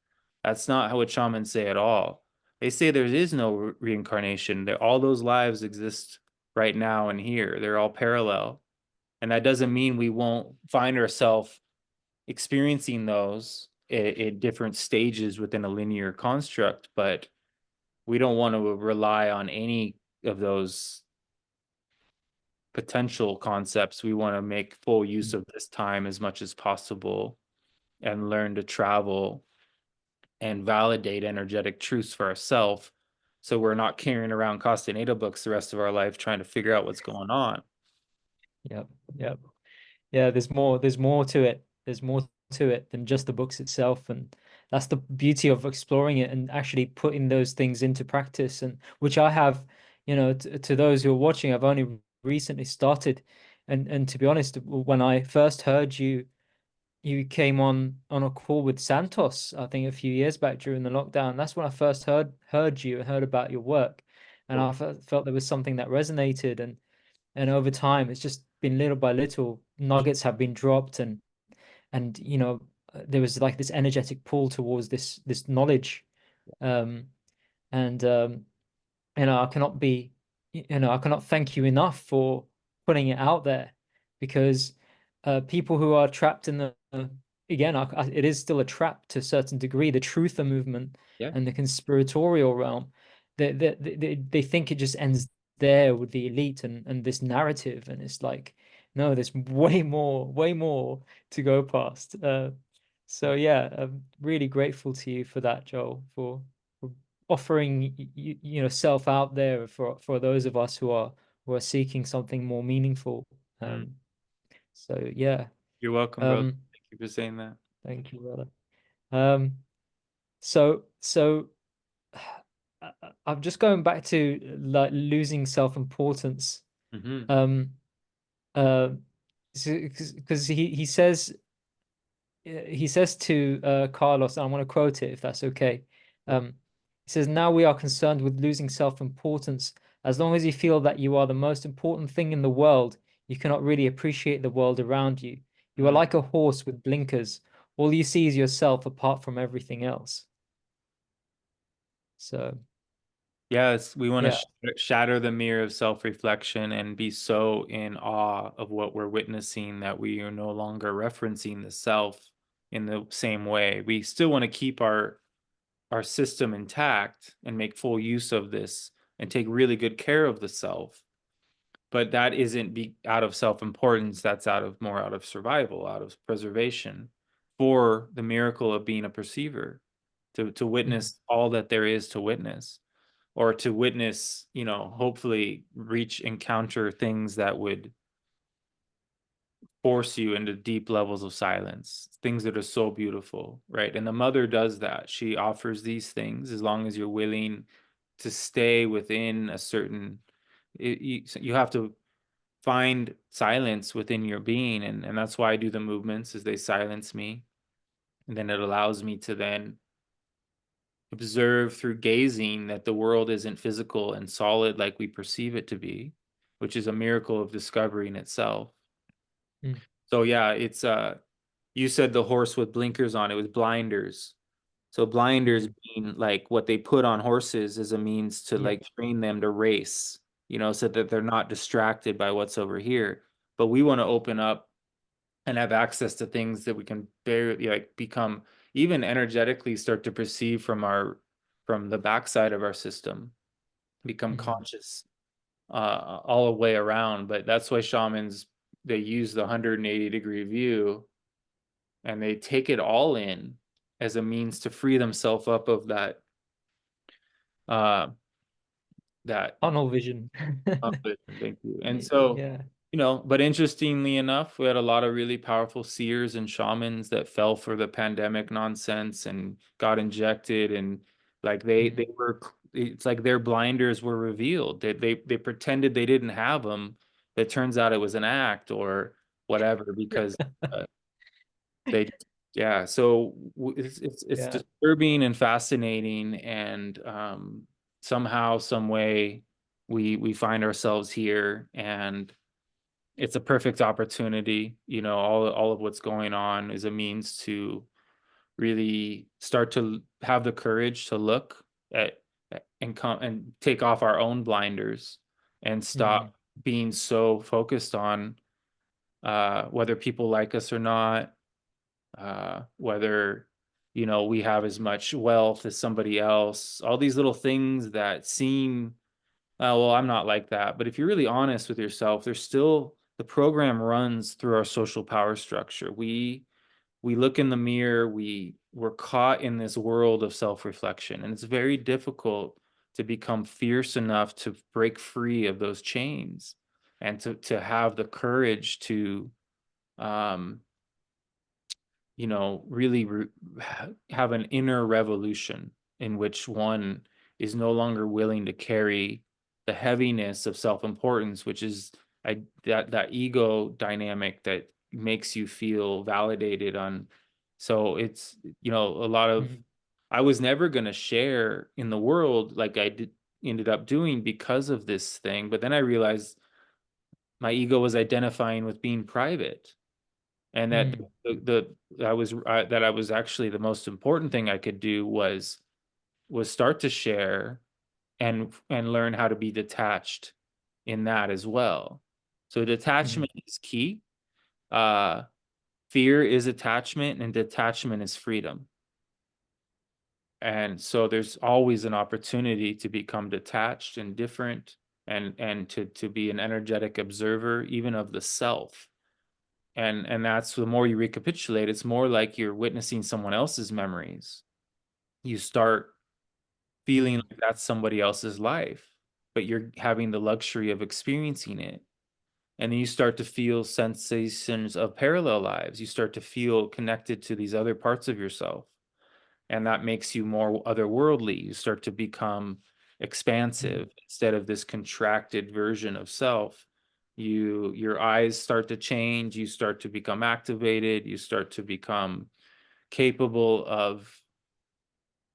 That's not how what shamans say at all. They say there is no reincarnation. That all those lives exist right now and here. They're all parallel. And that doesn't mean we won't find ourselves experiencing those at different stages within a linear construct, but we don't want to rely on any of those potential concepts. We want to make full use Mm. of this time as much as possible and learn to travel and validate energetic truths for ourselves. So we're not carrying around Castaneda books the rest of our life trying to figure out what's going on. Yep. Yep. Yeah, there's more to it. There's more to it than just the books itself. And that's the beauty of exploring it and actually putting those things into practice. And which I have, to those who are watching, I've only recently started. And to be honest, when I first heard you came on a call with Santos, I think a few years back during the lockdown. That's when I first heard you and heard about your work. And Cool. I felt there was something that resonated. And over time, it's just been little by little, nuggets have been dropped, and there was like this energetic pull towards this knowledge. Um, and I cannot I cannot thank you enough for putting it out there, because people who are trapped in again, it is still a trap to a certain degree, the truther movement Yeah. and the conspiratorial realm. They think it just ends there with the elite and this narrative, and it's like, no, there's way more to go past. So yeah, I'm really grateful to you for that, Joel, for offering self out there for those of us who are seeking something more meaningful. Mm. Um, so yeah, You're welcome, brother. um, Thank you for saying that. thank you, brother. Um, so I'm just going back to like losing self-importance. Hmm. Um, uh, because he says to Carlos, and I want to quote it if that's okay. Yeah. He says, "Now we are concerned with losing self-importance, As long as you feel that you are the most important thing in the world, you cannot really appreciate the world around you. You are Mm. like a horse with blinkers. All you see is yourself apart from everything else. So, Yes, we want to yeah. shatter the mirror of self-reflection and be so in awe of what we're witnessing that we are no longer referencing the self in the same way. We still want to keep our system intact and make full use of this and take really good care of the self. But that isn't out of self-importance, that's out of survival, out of preservation for the miracle of being a perceiver, to Mm, witness all that there is to witness, or to witness, hopefully encounter things that would force you into deep levels of silence, things that are so beautiful, right? And the mother does that. She offers these things as long as you're willing to stay within a certain, you have to find silence within your being. And that's why I do the movements, is they silence me. And then it allows me to then observe through gazing that the world isn't physical and solid like we perceive it to be, which is a miracle of discovery in itself. mm, So yeah, it's you said the horse with blinkers on, it was blinders. So blinders mm, being like what they put on horses as a means to yeah. like train them to race, so that they're not distracted by what's over here. But we want to open up and have access to things that we can barely like become, even energetically start to perceive from the backside of our system, become Mm. conscious all the way around. But that's why shamans, they use the 180-degree view and they take it all in as a means to free themselves up of uh that Tunnel vision. thank you. And so, Yeah. but interestingly enough, we had a lot of really powerful seers and shamans that fell for the pandemic nonsense and got injected, and like they Mm. were, it's like their blinders were revealed. They pretended they didn't have them, but it turns out it was an act or whatever, because uh, they yeah. So it's Yeah. disturbing and fascinating, and somehow some way we find ourselves here, and it's a perfect opportunity. All of what's going on is a means to really start to have the courage to look at and come and take off our own blinders and Mm. stop being so focused on whether people like us or not, whether we have as much wealth as somebody else, all these little things that seem, well, I'm not like that. But if you're really honest with yourself, there's still, the program runs through our social power structure. We look in the mirror, we're caught in this world of self-reflection, and it's very difficult to become fierce enough to break free of those chains and to have the courage to um really have an inner revolution in which one is no longer willing to carry the heaviness of self-importance, which is that ego dynamic that makes you feel validated on. So it's, a lot of, Mm. I was never going to share in the world like ended up doing because of this thing. But then I realized my ego was identifying with being private, and that Mm. I was actually, the most important thing I could do was start to share and learn how to be detached in that as well. So Mm. detachment is key. Uh, Fear is attachment, and detachment is freedom. And so there's always an opportunity to become detached and different, and to be an energetic observer even of the self. And that's, the more you recapitulate, it's more like you're witnessing someone else's memories. You start feeling Mm. like that's somebody else's life, but you're having the luxury of experiencing it. And then you start to feel sensations of parallel lives. You start to feel connected to these other parts of yourself, and that makes you more otherworldly. You start to become Mm. expansive instead of this contracted version of self. Your eyes start to change, you start to become activated, you start to become capable of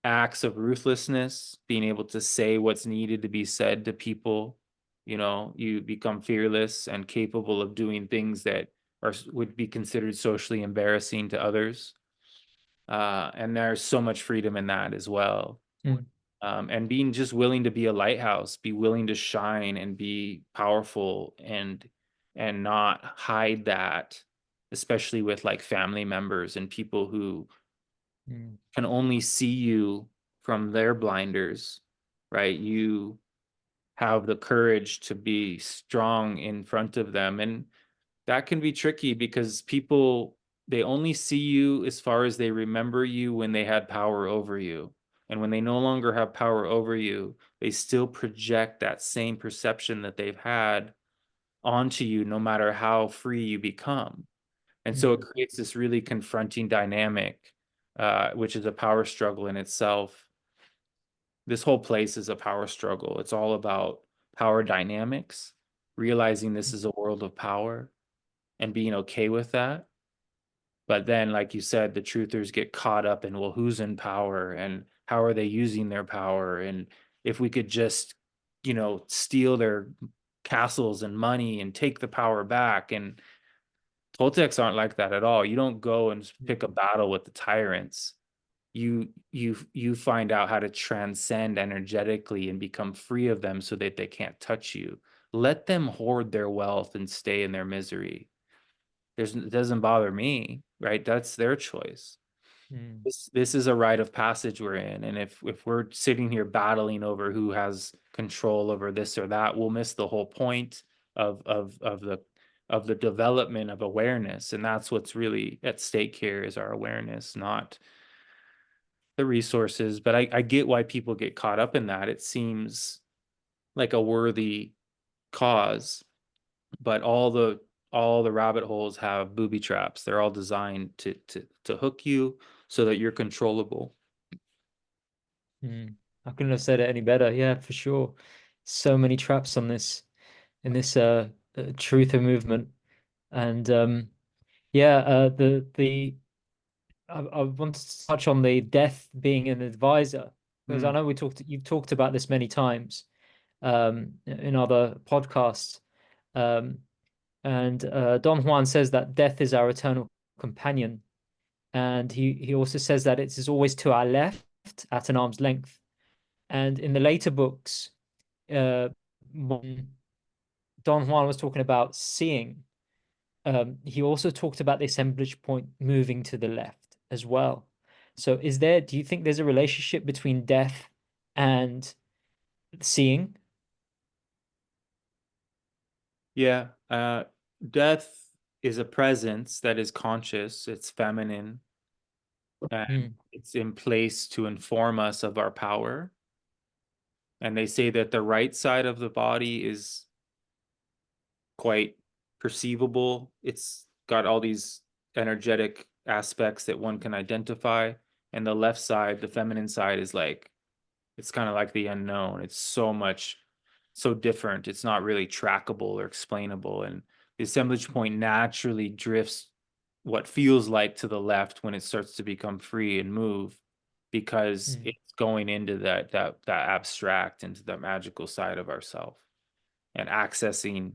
acts of ruthlessness, being able to say what's needed to be said to people. You become fearless and capable of doing things that would be considered socially embarrassing to others. And there's so much freedom in that as well. Mm, And being just willing to be a lighthouse, be willing to shine and be powerful, and not hide that, especially with like family members and people who mm, can only see you from their blinders, right? You have the courage to be strong in front of them. And that can be tricky because people, they only see you as far as they remember you when they had power over you. And when they no longer have power over you, they still project that same perception that they've had onto you, no matter how free you become. And so it mm, creates this really confronting dynamic, which is a power struggle in itself. This whole place is a power struggle. It's all about power dynamics, realizing this is a world of power and being okay with that. But then, like you said, the truthers get caught up in, well, who's in power and how are they using their power? And if we could just, steal their castles and money and take the power back. And Toltecs aren't like that at all. You don't go and pick a battle with the tyrants. You find out how to transcend energetically and become free of them so that they can't touch you. Let them hoard their wealth and stay in their misery. It doesn't bother me, right? That's their choice. mm, This is a rite of passage we're in, and if we're sitting here battling over who has control over this or that, we'll miss the whole point of the development of awareness, and that's what's really at stake here is our awareness, not the resources. But I get why people get caught up in that. It seems like a worthy cause, but all the rabbit holes have booby traps. They're all designed to hook you so that you're controllable. mm. I couldn't have said it any better. Yeah, for sure. So many traps on this in this truther movement, and yeah, I want to touch on the death being an advisor because I Mm. know you've talked about this many times in other podcasts. Um, and Don Juan says that death is our eternal companion. And he also says that it is always to our left at an arm's length. And in the later books, uh, when Don Juan was talking about seeing, he also talked about the assemblage point moving to the left as well. So do you think there's a relationship between death and seeing? Yeah. Death is a presence that is conscious, it's feminine, and Mm, it's in place to inform us of our power. And they say that the right side of the body is quite perceivable. It's got all these energetic aspects that one can identify. And the left side, the feminine side, is like, it's kind of like the unknown. It's so different. It's not really trackable or explainable. And the assemblage point naturally drifts what feels like to the left when it starts to become free and move, because mm, it's going into that abstract, into the magical side of ourself, and accessing,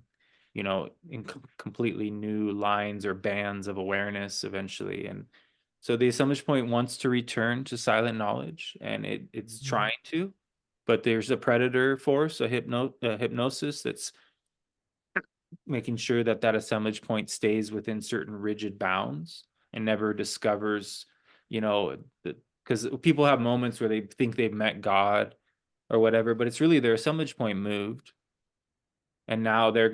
in completely new lines or bands of awareness eventually. And so the assemblage point wants to return to silent knowledge, and it's mm, trying to, but there's a predator force, a hypnosis that's making sure that that assemblage point stays within certain rigid bounds and never discovers, because people have moments where they think they've met God or whatever, but it's really their assemblage point moved, and now they're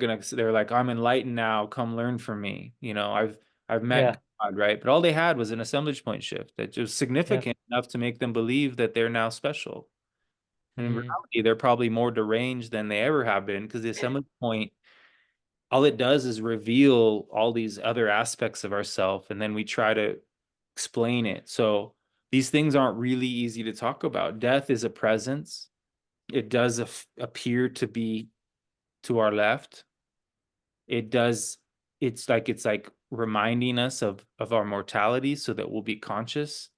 like, I'm enlightened now, come learn from me. I've met yeah, God, right? But all they had was an assemblage point shift that was yeah. significant enough to make them believe that they're now special. And in Mm, reality, they're probably more deranged than they ever have been, because the assemblage point, all it does is reveal all these other aspects of ourself, and then we try to explain it. So these things aren't really easy to talk about. Death is a presence. It does appear to be to our left. It does. It's like reminding us of our mortality so that we'll be conscious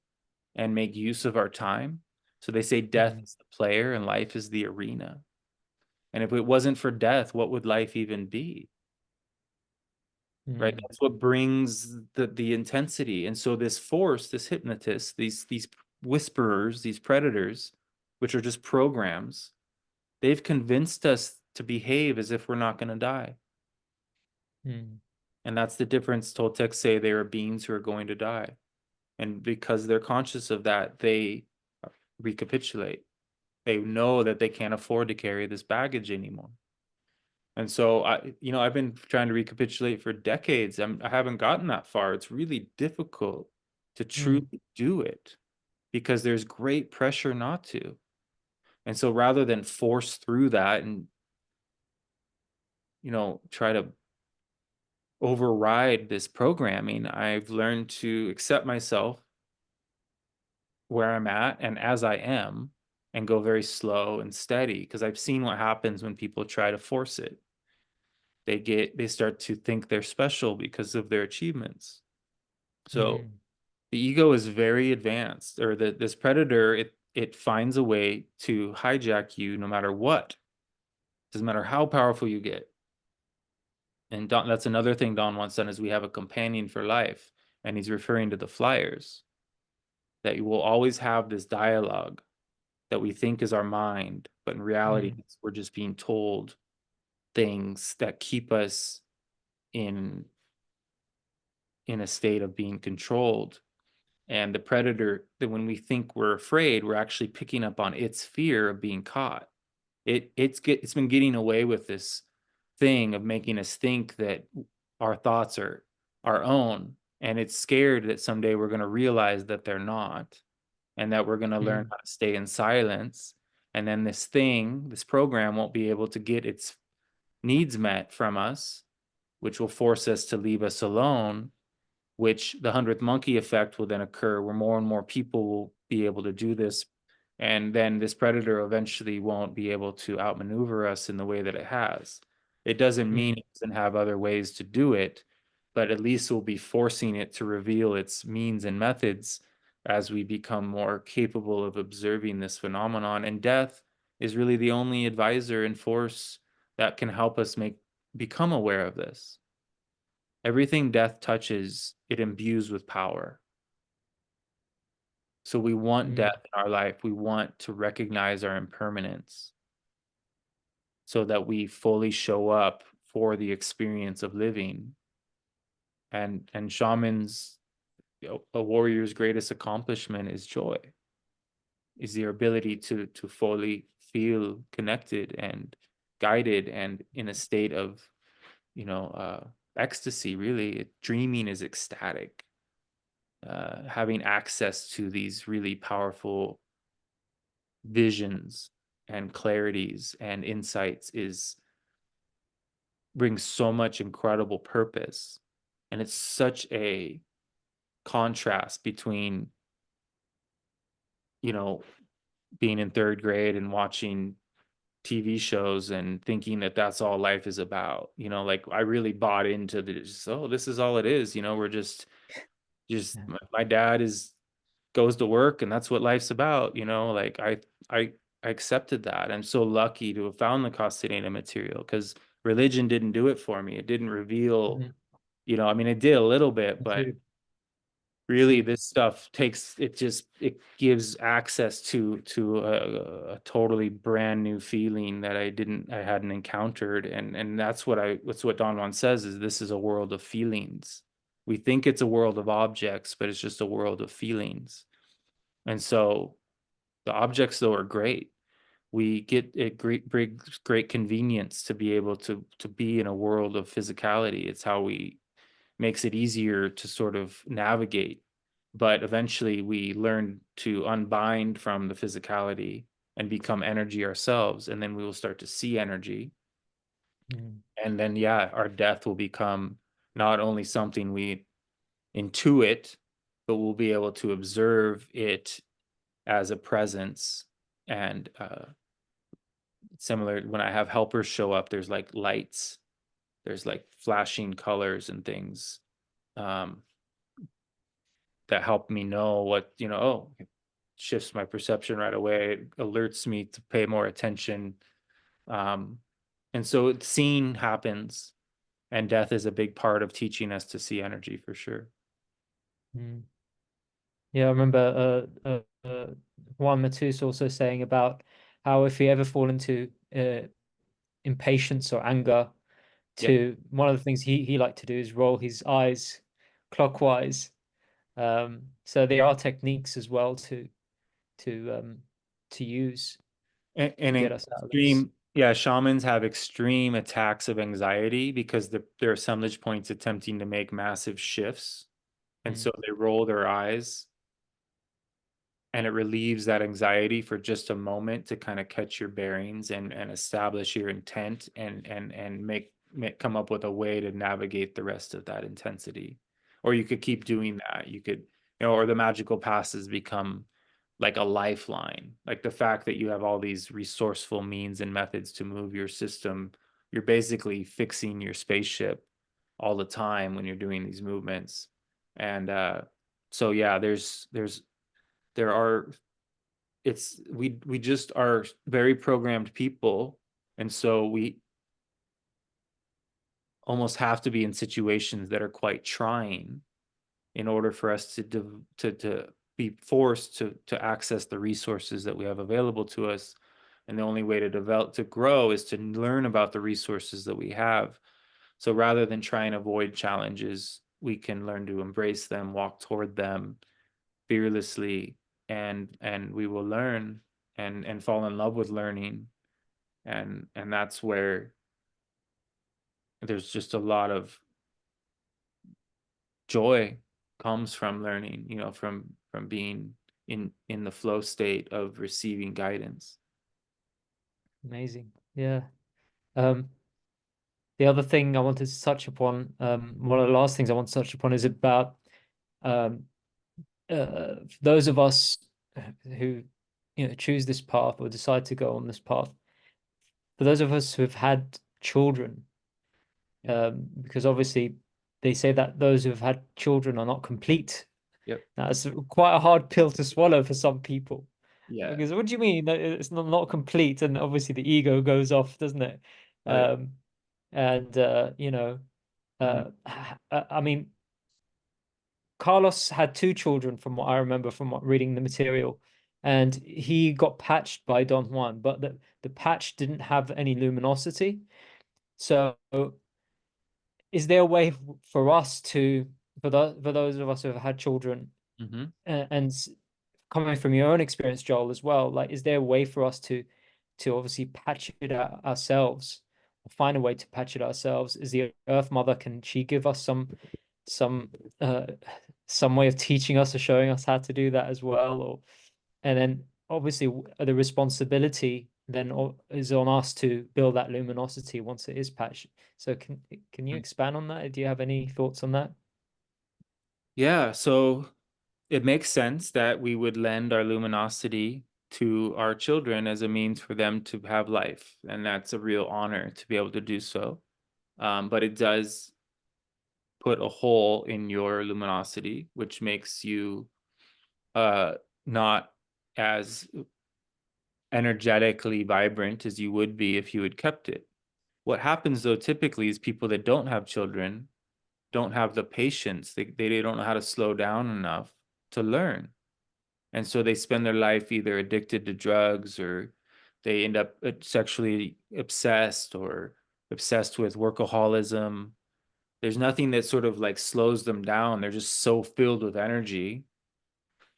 and make use of our time. So they say death Mm. is the player and life is the arena. And if it wasn't for death, what would life even be? Right? Mm. That's what brings the intensity. And so this force, this hypnotist, these whisperers, these predators, which are just programs, they've convinced us to behave as if we're not going to die. Mm. And that's the difference. Toltecs say they are beings who are going to die. And because they're conscious of that, they recapitulate. They know that they can't afford to carry this baggage anymore. And so I've been trying to recapitulate for decades. I haven't gotten that far. It's really difficult to Mm. truly do it because there's great pressure not to. And so rather than force through that and, try to override this programming, I've learned to accept myself where I'm at and as I am and go very slow and steady because I've seen what happens when people try to force it. They start to think they're special because of their achievements. So Mm. the ego is very advanced, or this predator, it finds a way to hijack you no matter what. Doesn't matter how powerful you get. And that's another thing Don once said is we have a companion for life, and he's referring to the flyers. That you will always have this dialogue that we think is our mind, but in reality, Mm. we're just being told things that keep us in in a state of being controlled. And the predator, that when we think we're afraid, we're actually picking up on its fear of being caught. It's been getting away with this thing of making us think that our thoughts are our own, and it's scared that someday we're going to realize that they're not, and that we're going to learn Mm. how to stay in silence, and then this program won't be able to get its needs met from us, which will force us to leave us alone, which the 100th monkey effect will then occur where more and more people will be able to do this. And then this predator eventually won't be able to outmaneuver us in the way that it has. It doesn't mean Mm. it doesn't have other ways to do it, but at least we'll be forcing it to reveal its means and methods as we become more capable of observing this phenomenon. And death is really the only advisor and force that can help us become aware of this. Everything death touches, it imbues with power. So we want Mm. death in our life. We want to recognize our impermanence so that we fully show up for the experience of living. And shamans, a warrior's greatest accomplishment is joy, is the ability to fully feel connected and guided and in a state of, ecstasy, really. Dreaming is ecstatic. Having access to these really powerful visions and clarities and insights is brings so much incredible purpose. And it's such a contrast between, you know being in third grade and watching TV shows and thinking that that's all life is about. Like I really bought into this. Oh, this is all it is. We're just Yeah. my dad is goes to work and that's what life's about. Like I I accepted that. I'm so lucky to have found the Castaneda material because religion didn't do it for me. It didn't reveal, Mhm. I mean, it did a little bit, Me but too. really Mm. this stuff it gives access to a totally brand new feeling that I hadn't encountered. And that's what Don Juan says is this is a world of feelings. We think it's a world of objects, but it's just a world of feelings. And so the objects though are great. We get it brings great convenience to be able to be in a world of physicality. It's how we makes it easier to sort of navigate. But eventually we learn to unbind from the physicality and become energy ourselves. And then we will start to see energy. Mm. And then, yeah, our death will become not only something we intuit, but we'll be able to observe it as a presence. And similar, when I have helpers show up, there's like lights, there's like flashing colors and things. Um, that help me know what, oh, shifts my perception right away. It alerts me to pay more attention. Um, and so seeing happens, and death is a big part of teaching us to see energy for sure. Mm. Yeah, I remember Juan Matus also saying about how if we ever fall into impatience or anger, Yeah. to one of the things he liked to do is roll his eyes clockwise. So there are techniques as well to to use to And get in us out of this. extreme, yeah, shamans have extreme attacks of anxiety because their assemblage points attempting to make massive shifts. And Mm, so they roll their eyes, and it relieves that anxiety for just a moment to kind of catch your bearings and establish your intent and make come up with a way to navigate the rest of that intensity. Or you could keep doing that. You could, or the magical passes become like a lifeline. Like the fact that you have all these resourceful means and methods to move your system, you're basically fixing your spaceship all the time when you're doing these movements. And so yeah, there are we just are very programmed people, and so we almost have to be in situations that are quite trying in order for us to be forced to access the resources that we have available to us. And the only way to develop to grow is to learn about the resources that we have. So rather than try and avoid challenges, we can learn to embrace them, walk toward them fearlessly, and we will learn and fall in love with learning. And that's where there's just a lot of joy comes from learning, from being in the flow state of receiving guidance. amazing. Yeah. Um, the other thing I wanted to touch upon, one of the last things I want to touch upon is about um, those of us who choose this path or decide to go on this path. For those of us who have had children, Yeah. because obviously they say that those who have had children are not complete. Yep. That's quite a hard pill to swallow for some people. Yeah. Because what do you mean that it's not complete? And obviously the ego goes off, doesn't it? Oh yeah. Um, and Mhm. I mean, Carlos had two children from what I remember from reading the material, and he got patched by Don Juan, but the patch didn't have any luminosity. So is there a way for us to, for those of us who have had children, Mhm. and coming from your own experience, Joel, as well, like, is there a way for us to obviously patch it out ourselves, or find a way to patch it ourselves? Is the Earth Mother, can she give us some uh some way of teaching us or showing us how to do that as well? Or and then obviously the responsibility then is on us to build that luminosity once it is patched. So can you expand on that? Do you have any thoughts on that? Yeah, so it makes sense that we would lend our luminosity to our children as a means for them to have life, and that's a real honor to be able to do so. But it does put a hole in your luminosity, which makes you uh, not as energetically vibrant as you would be if you had kept it. What happens though typically is people that don't have children don't have the patience. They don't know how to slow down enough to learn. And so they spend their life either addicted to drugs, or they end up sexually obsessed or obsessed with workaholism. There's nothing that sort of like slows them down. They're just so filled with energy,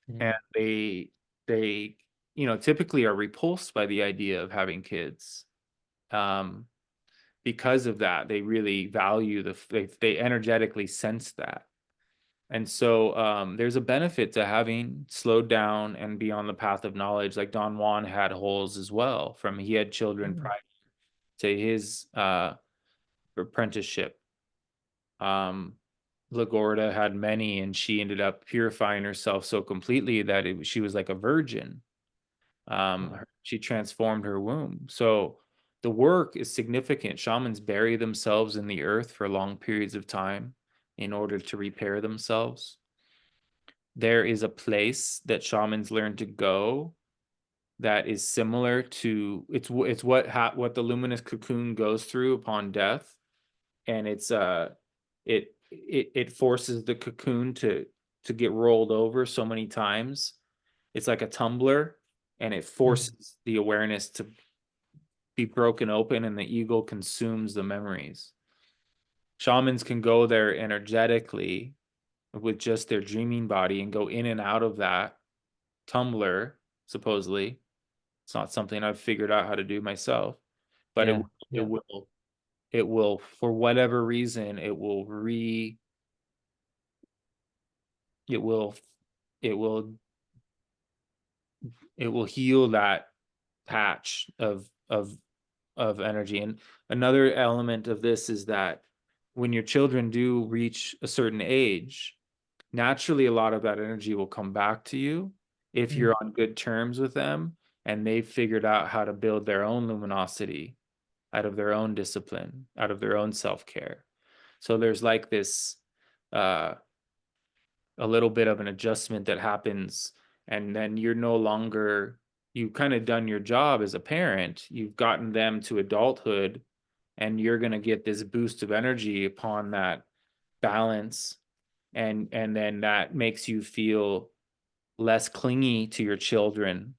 and Mm, they typically are repulsed by the idea of having kids. Um, because of that, they really value they energetically sense that. And so there's a benefit to having slowed down and be on the path of knowledge. Like Don Juan had holes as well, from he had children mm, prior to his apprenticeship. Um, Lagorda had many, and she ended up purifying herself so completely that she was like a virgin. wow. She transformed her womb. So the work is significant. Shamans bury themselves in the earth for long periods of time in order to repair themselves. there is a place that shamans learn to go that is similar to it's what the luminous cocoon goes through upon death, and it forces the cocoon to get rolled over so many times. It's like a tumbler, and it Mm. forces the awareness to be broken open, and the ego consumes the memories. Shamans can go there energetically with just their dreaming body and go in and out of that tumbler, supposedly. It's not something I've figured out how to do myself, but Yeah. it Yeah. will it will, for whatever reason, it will it will it will heal that patch of energy. And another element of this is that when your children do reach a certain age, naturally a lot of that energy will come back to you if Mm. you're on good terms with them and they've figured out how to build their own luminosity out of their own discipline, out of their own self-care. So there's like this uh a little bit of an adjustment that happens, and then you're no longer, you've kind of done your job as a parent, you've gotten them to adulthood, and you're going to get this boost of energy upon that balance, and then that makes you feel less clingy to your children,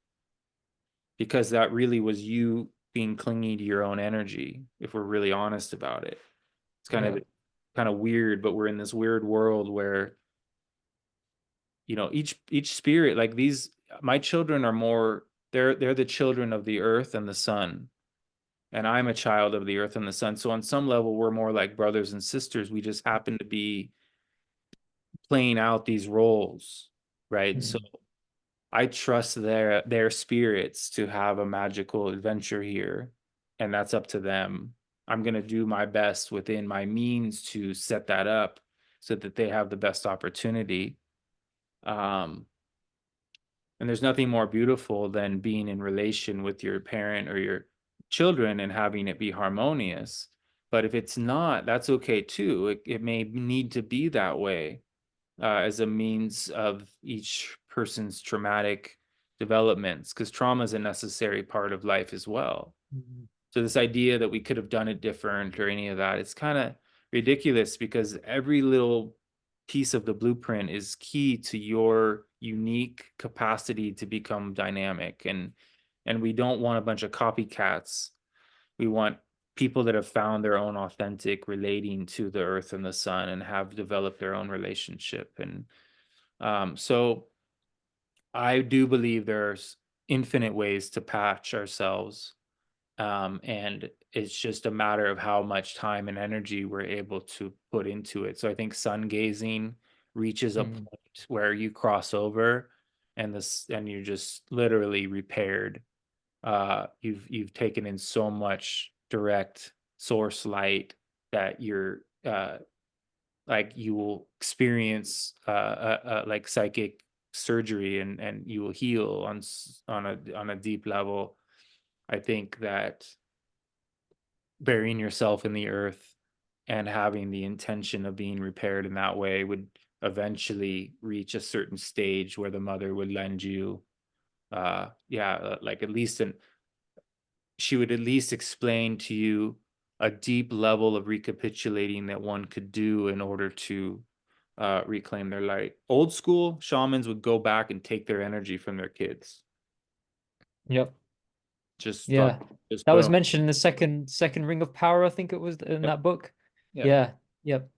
because that really was you being clingy to your own energy, if we're really honest about it. It's Yeah. kind of weird, but we're in this weird world where each spirit, like these, my children are more, they're the children of the earth and the sun, and I'm a child of the earth and the sun. So on some level we're more like brothers and sisters. We just happen to be playing out these roles, right? So Mm. I trust their spirits to have a magical adventure here, and that's up to them. I'm going to do my best within my means to set that up so that they have the best opportunity. um And there's nothing more beautiful than being in relation with your parent or your children and having it be harmonious. But if it's not, that's okay too. It may need to be that way, as a means of each person's traumatic developments, because trauma is a necessary part of life as well. Mm. So this idea that we could have done it different or any of that, it's kind of ridiculous, because every little piece of the blueprint is key to your unique capacity to become dynamic. And we don't want a bunch of copycats. We want people that have found their own authentic relating to the earth and the sun and have developed their own relationship. And so I do believe there's infinite ways to patch ourselves, and it's just a matter of how much time and energy we're able to put into it. So I think sun gazing reaches a Mm. point where you cross over, and you're just literally repaired. You've taken in so much direct source light that you're like you will experience like psychic surgery, and you will heal on a deep level. I think that burying yourself in the earth and having the intention of being repaired in that way would eventually reach a certain stage where the mother would lend you like at least an she would at least explain to you a deep level of recapitulating that one could do in order to reclaim their light. Old school shamans would go back and take their energy from their kids. Yep. Just thought, Yeah. just That was boom. mentioned in the second Ring of Power, I think it was in Yep. that book. Yep. Yeah. Yep.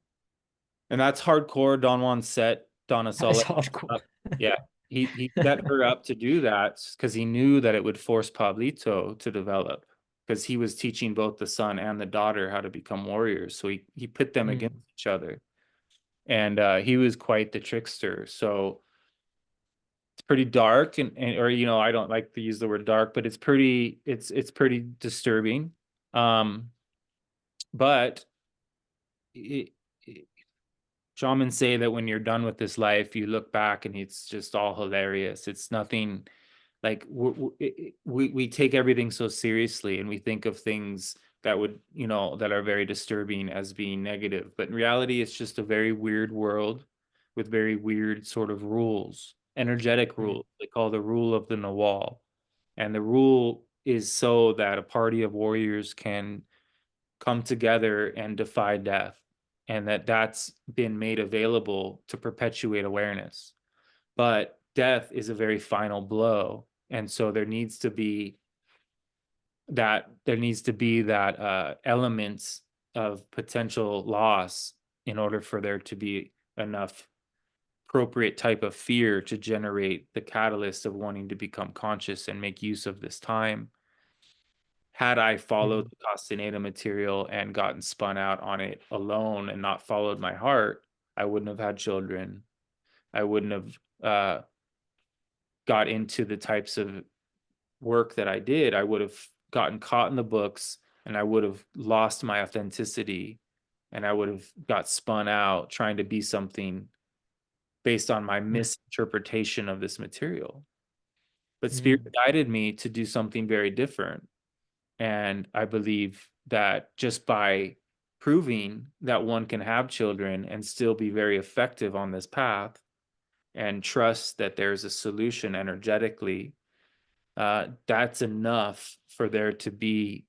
And that's hardcore. Don Juan set Donna That is Sullivan hardcore. up. Yeah. He set her up to do that because he knew that it would force Pablito to develop, because he was teaching both the son and the daughter how to become warriors. So he put them against Mm. each other. And he was quite the trickster. So it's pretty dark, and or I don't like to use the word dark, but it's pretty disturbing. Um, but it, shamans say that when you're done with this life, you look back and it's just all hilarious. It's nothing like we take everything so seriously, and we think of things that would, that are very disturbing as being negative. But in reality, it's just a very weird world with very weird sort of rules, energetic Mm, rules. They call the rule of the Nawal. And the rule is so that a party of warriors can come together and defy death, and that's been made available to perpetuate awareness. But death is a very final blow, and so there needs to be that elements of potential loss in order for there to be enough appropriate type of fear to generate the catalyst of wanting to become conscious and make use of this time. Had I followed mm, the Castaneda material and gotten spun out on it alone and not followed my heart, I wouldn't have had children. I wouldn't have got into the types of work that I did. I would have gotten caught in the books, and I would have lost my authenticity, and I would have got spun out trying to be something based on my mm, misinterpretation of this material. But Spirit mm, guided me to do something very different. And I believe that just by proving that one can have children and still be very effective on this path and trust that there's a solution energetically, that's enough for there to be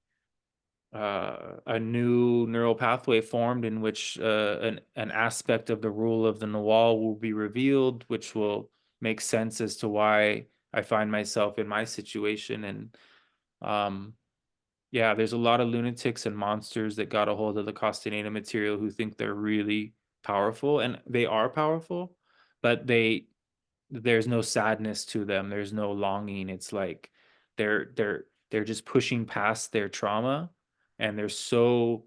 a new neural pathway formed in which an aspect of the rule of the Nawal will be revealed, which will make sense as to why I find myself in my situation. And um, yeah, there's a lot of lunatics and monsters that got a hold of the Castaneda material who think they're really powerful, and they are powerful, but there's no sadness to them. There's no longing. It's like they're just pushing past their trauma, and they're so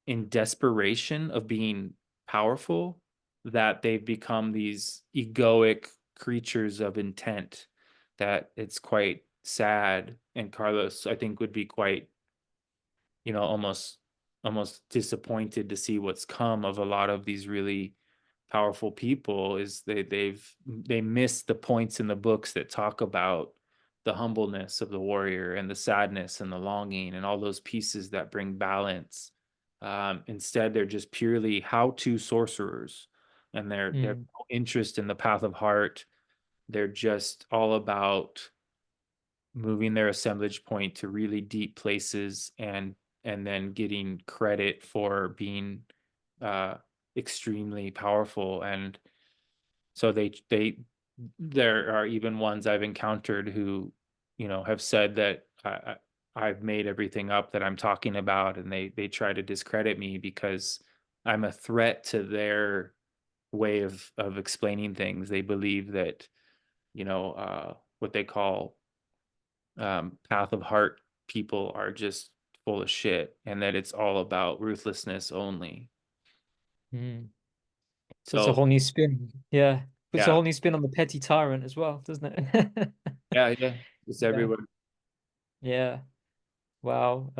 in desperation of being powerful that they've become these egoic creatures of intent that it's quite sad. And Carlos, I think, would be quite, almost disappointed to see what's come of a lot of these really powerful people. Is they miss the points in the books that talk about the humbleness of the warrior and the sadness and the longing and all those pieces that bring balance. Instead, they're just purely how-to sorcerers, and they're mm, no interest in the path of heart. They're just all about moving their assemblage point to really deep places, and then getting credit for being uh extremely powerful. And so there are even ones I've encountered who, have said that I've made everything up that I'm talking about, and they try to discredit me because I'm a threat to their way of explaining things. They believe that, what they call path of heart people are just full of shit, and that it's all about ruthlessness only. mm. Puts a So whole new spin. Yeah. Puts a yeah, whole new spin on the petty tyrant as well, doesn't it? yeah, it's Yeah. everywhere. Yeah. Wow.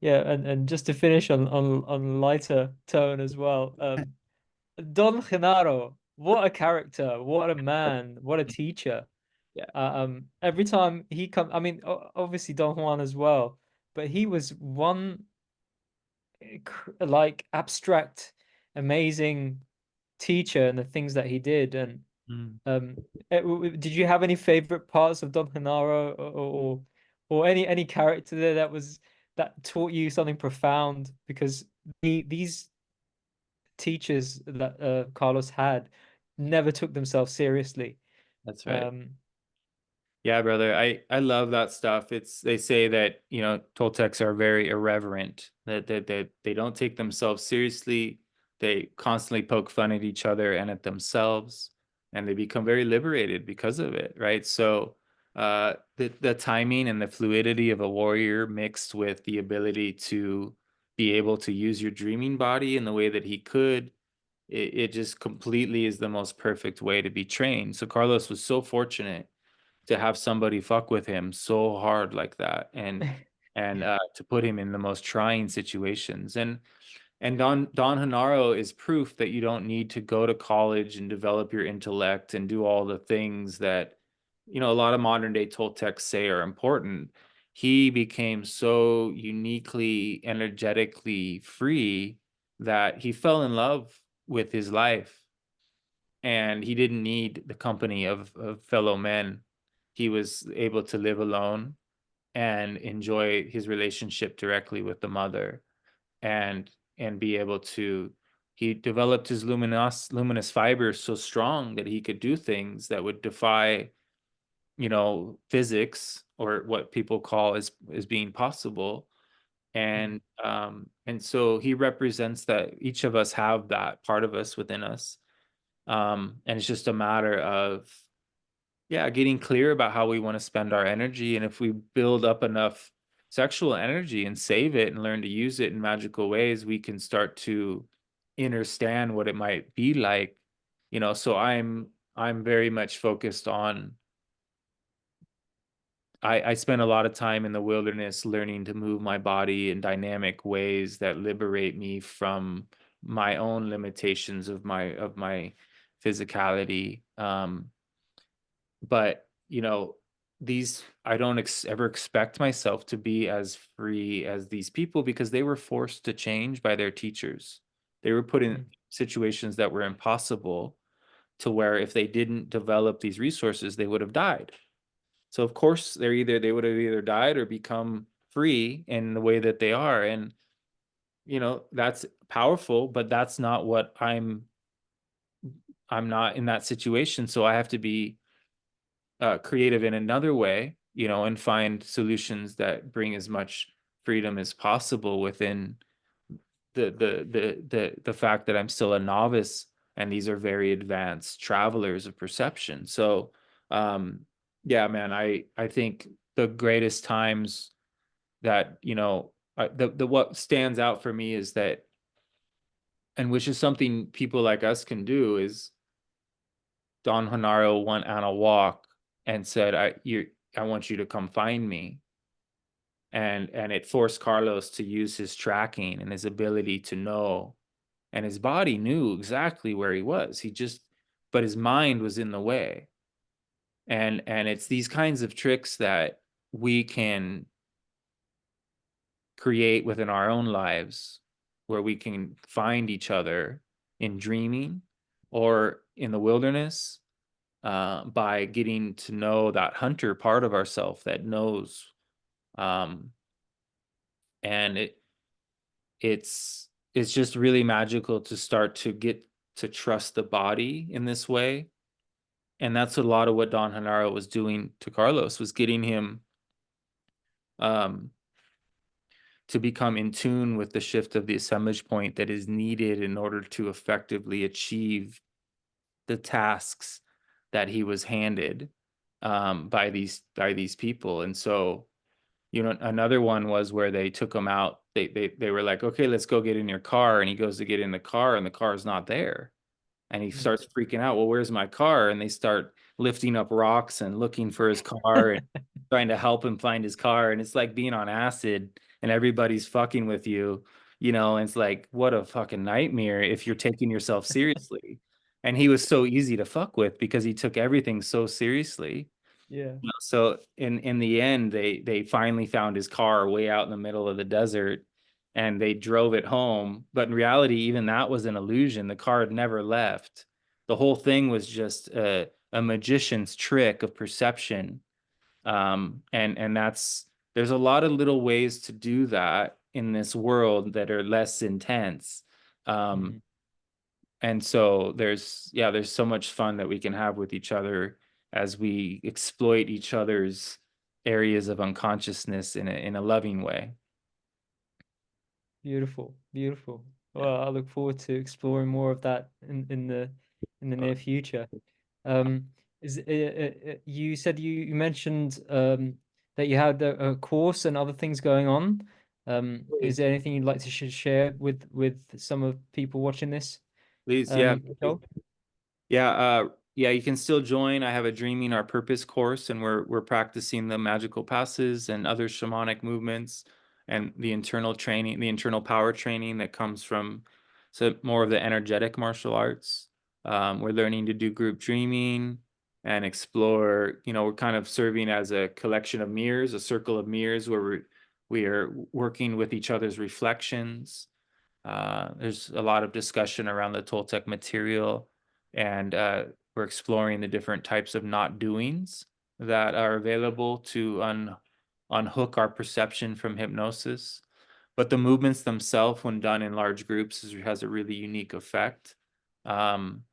Yeah, and just to finish on lighter tone as well. Don Genaro, what a character, what a man, what a teacher. Yeah. Every time he come, I mean, obviously Don Juan as well, but he was one like abstract, amazing teacher and the things that he did. And Mm. um, did you have any favorite parts of Don Genaro, or any character there that taught you something profound? Because these teachers that Carlos had never took themselves seriously. That's right. Um, Yeah, brother. I love that stuff. They say that, Toltecs are very irreverent, that they don't take themselves seriously. They constantly poke fun at each other and at themselves, and they become very liberated because of it, right? So the timing and the fluidity of a warrior mixed with the ability to be able to use your dreaming body in the way that he could, it just completely is the most perfect way to be trained. So Carlos was so fortunate to have somebody fuck with him so hard like that, and to put him in the most trying situations. And Don Hanaro is proof that you don't need to go to college and develop your intellect and do all the things that, a lot of modern day Toltecs say are important. He became so uniquely energetically free that he fell in love with his life, and he didn't need the company of fellow men. He was able to live alone and enjoy his relationship directly with the mother, and be able to, he developed his luminous fibers so strong that he could do things that would defy, physics, or what people call as being possible. Mm. And so he represents that each of us have that part of us within us. And it's just a matter of, yeah, getting clear about how we want to spend our energy. And if we build up enough sexual energy and save it and learn to use it in magical ways, we can start to understand what it might be like. So I'm very much focused on, I spend a lot of time in the wilderness learning to move my body in dynamic ways that liberate me from my own limitations of my physicality. But these, I don't ever expect myself to be as free as these people, because they were forced to change by their teachers. They were put in Mm. situations that were impossible, to where if they didn't develop these resources, they would have died. So of course they would have either died or become free in the way that they are. And that's powerful, but that's not what I'm not in that situation. So I have to be creative in another way, and find solutions that bring as much freedom as possible within the fact that I'm still a novice, and these are very advanced travelers of perception. So, um, yeah, man, I think the greatest times that the what stands out for me is that, and which is something people like us can do, is Don Honaro went on a walk and said, I want you to come find me. And it forced Carlos to use his tracking and his ability to know. And his body knew exactly where he was. But his mind was in the way. And it's these kinds of tricks that we can create within our own lives, where we can find each other in dreaming or in the wilderness, by getting to know that hunter part of ourself that knows. Um, and it's just really magical to start to get to trust the body in this way. And that's a lot of what Don Henaro was doing to Carlos, was getting him um, to become in tune with the shift of the assemblage point that is needed in order to effectively achieve the tasks that he was handed, by these people. And so, another one was where they took him out. They were like, okay, let's go get in your car. And he goes to get in the car, and the car's not there. And he Mm. starts freaking out. Well, where's my car? And they start lifting up rocks and looking for his car and trying to help him find his car. And it's like being on acid, and everybody's fucking with you, and it's like, what a fucking nightmare if you're taking yourself seriously. And he was so easy to fuck with because he took everything so seriously. Yeah. So in the end, they finally found his car way out in the middle of the desert, and they drove it home. But in reality, even that was an illusion. The car had never left. The whole thing was just a magician's trick of perception. And there's a lot of little ways to do that in this world that are less intense. Um, Mm. and so there's so much fun that we can have with each other as we exploit each other's areas of unconsciousness in a loving way. Beautiful, beautiful. Yeah. Well, I look forward to exploring more of that in the near future. Um, you said you mentioned that you had a course and other things going on. Is there anything you'd like to share with some of people watching this? Please, yeah. Joel? Yeah, you can still join. I have a Dreaming Our Purpose course, and we're practicing the magical passes and other shamanic movements, and the internal training, the internal power training that comes from, so more of the energetic martial arts. We're learning to do group dreaming and explore. We're kind of serving as a collection of mirrors, a circle of mirrors, where we are working with each other's reflections. There's a lot of discussion around the Toltec material, and we're exploring the different types of not doings that are available to unhook our perception from hypnosis. But the movements themselves, when done in large groups, has a really unique effect. And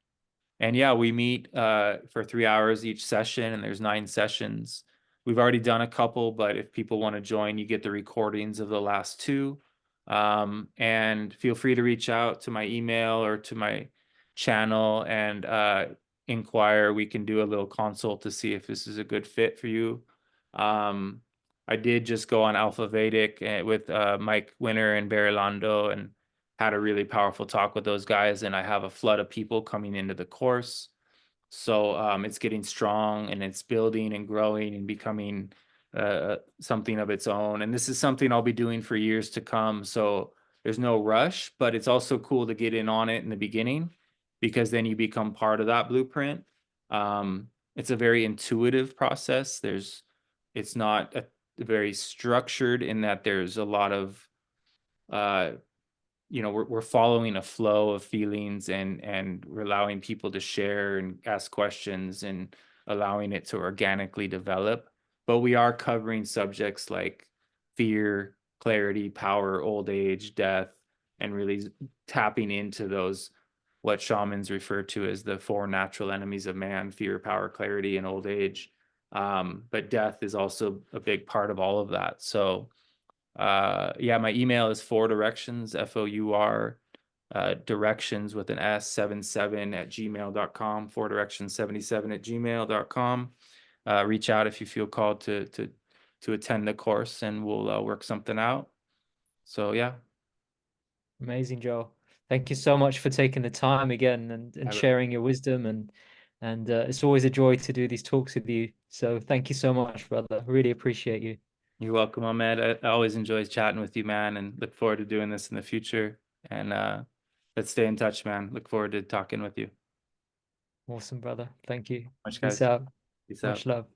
yeah, we meet for 3 hours each session, and there's 9 sessions. We've already done a couple, but if people want to join, you get the recordings of the last two. And feel free to reach out to my email or to my channel and inquire. We can do a little consult to see if this is a good fit for you. I did just go on Alpha Vedic with Mike Winner and Barry Londo, and had a really powerful talk with those guys. And I have a flood of people coming into the course. So it's getting strong, and it's building and growing and becoming something of its own. And this is something I'll be doing for years to come. So there's no rush, but it's also cool to get in on it in the beginning, because then you become part of that blueprint. It's a very intuitive process. It's not very structured in that there's a lot of we're following a flow of feelings, and we're allowing people to share and ask questions and allowing it to organically develop. But we are covering subjects like fear, clarity, power, old age, death, and really tapping into those, what shamans refer to as the four natural enemies of man: fear, power, clarity, and old age. But death is also a big part of all of that. So yeah, my email is four-directions, Four, directions with an S, 77 at gmail.com, four-directions 77 at gmail.com. Reach out if you feel called to attend the course, and we'll work something out. So yeah. Amazing, Joel. Thank you so much for taking the time again and sharing your wisdom, and it's always a joy to do these talks with you. So thank you so much, brother. Really appreciate you. You're welcome, Ahmed. I always enjoy chatting with you, man, and look forward to doing this in the future. And let's stay in touch, man. Look forward to talking with you. Awesome, brother. Thank you. Much, Peace guys. out. Peace out. Much love.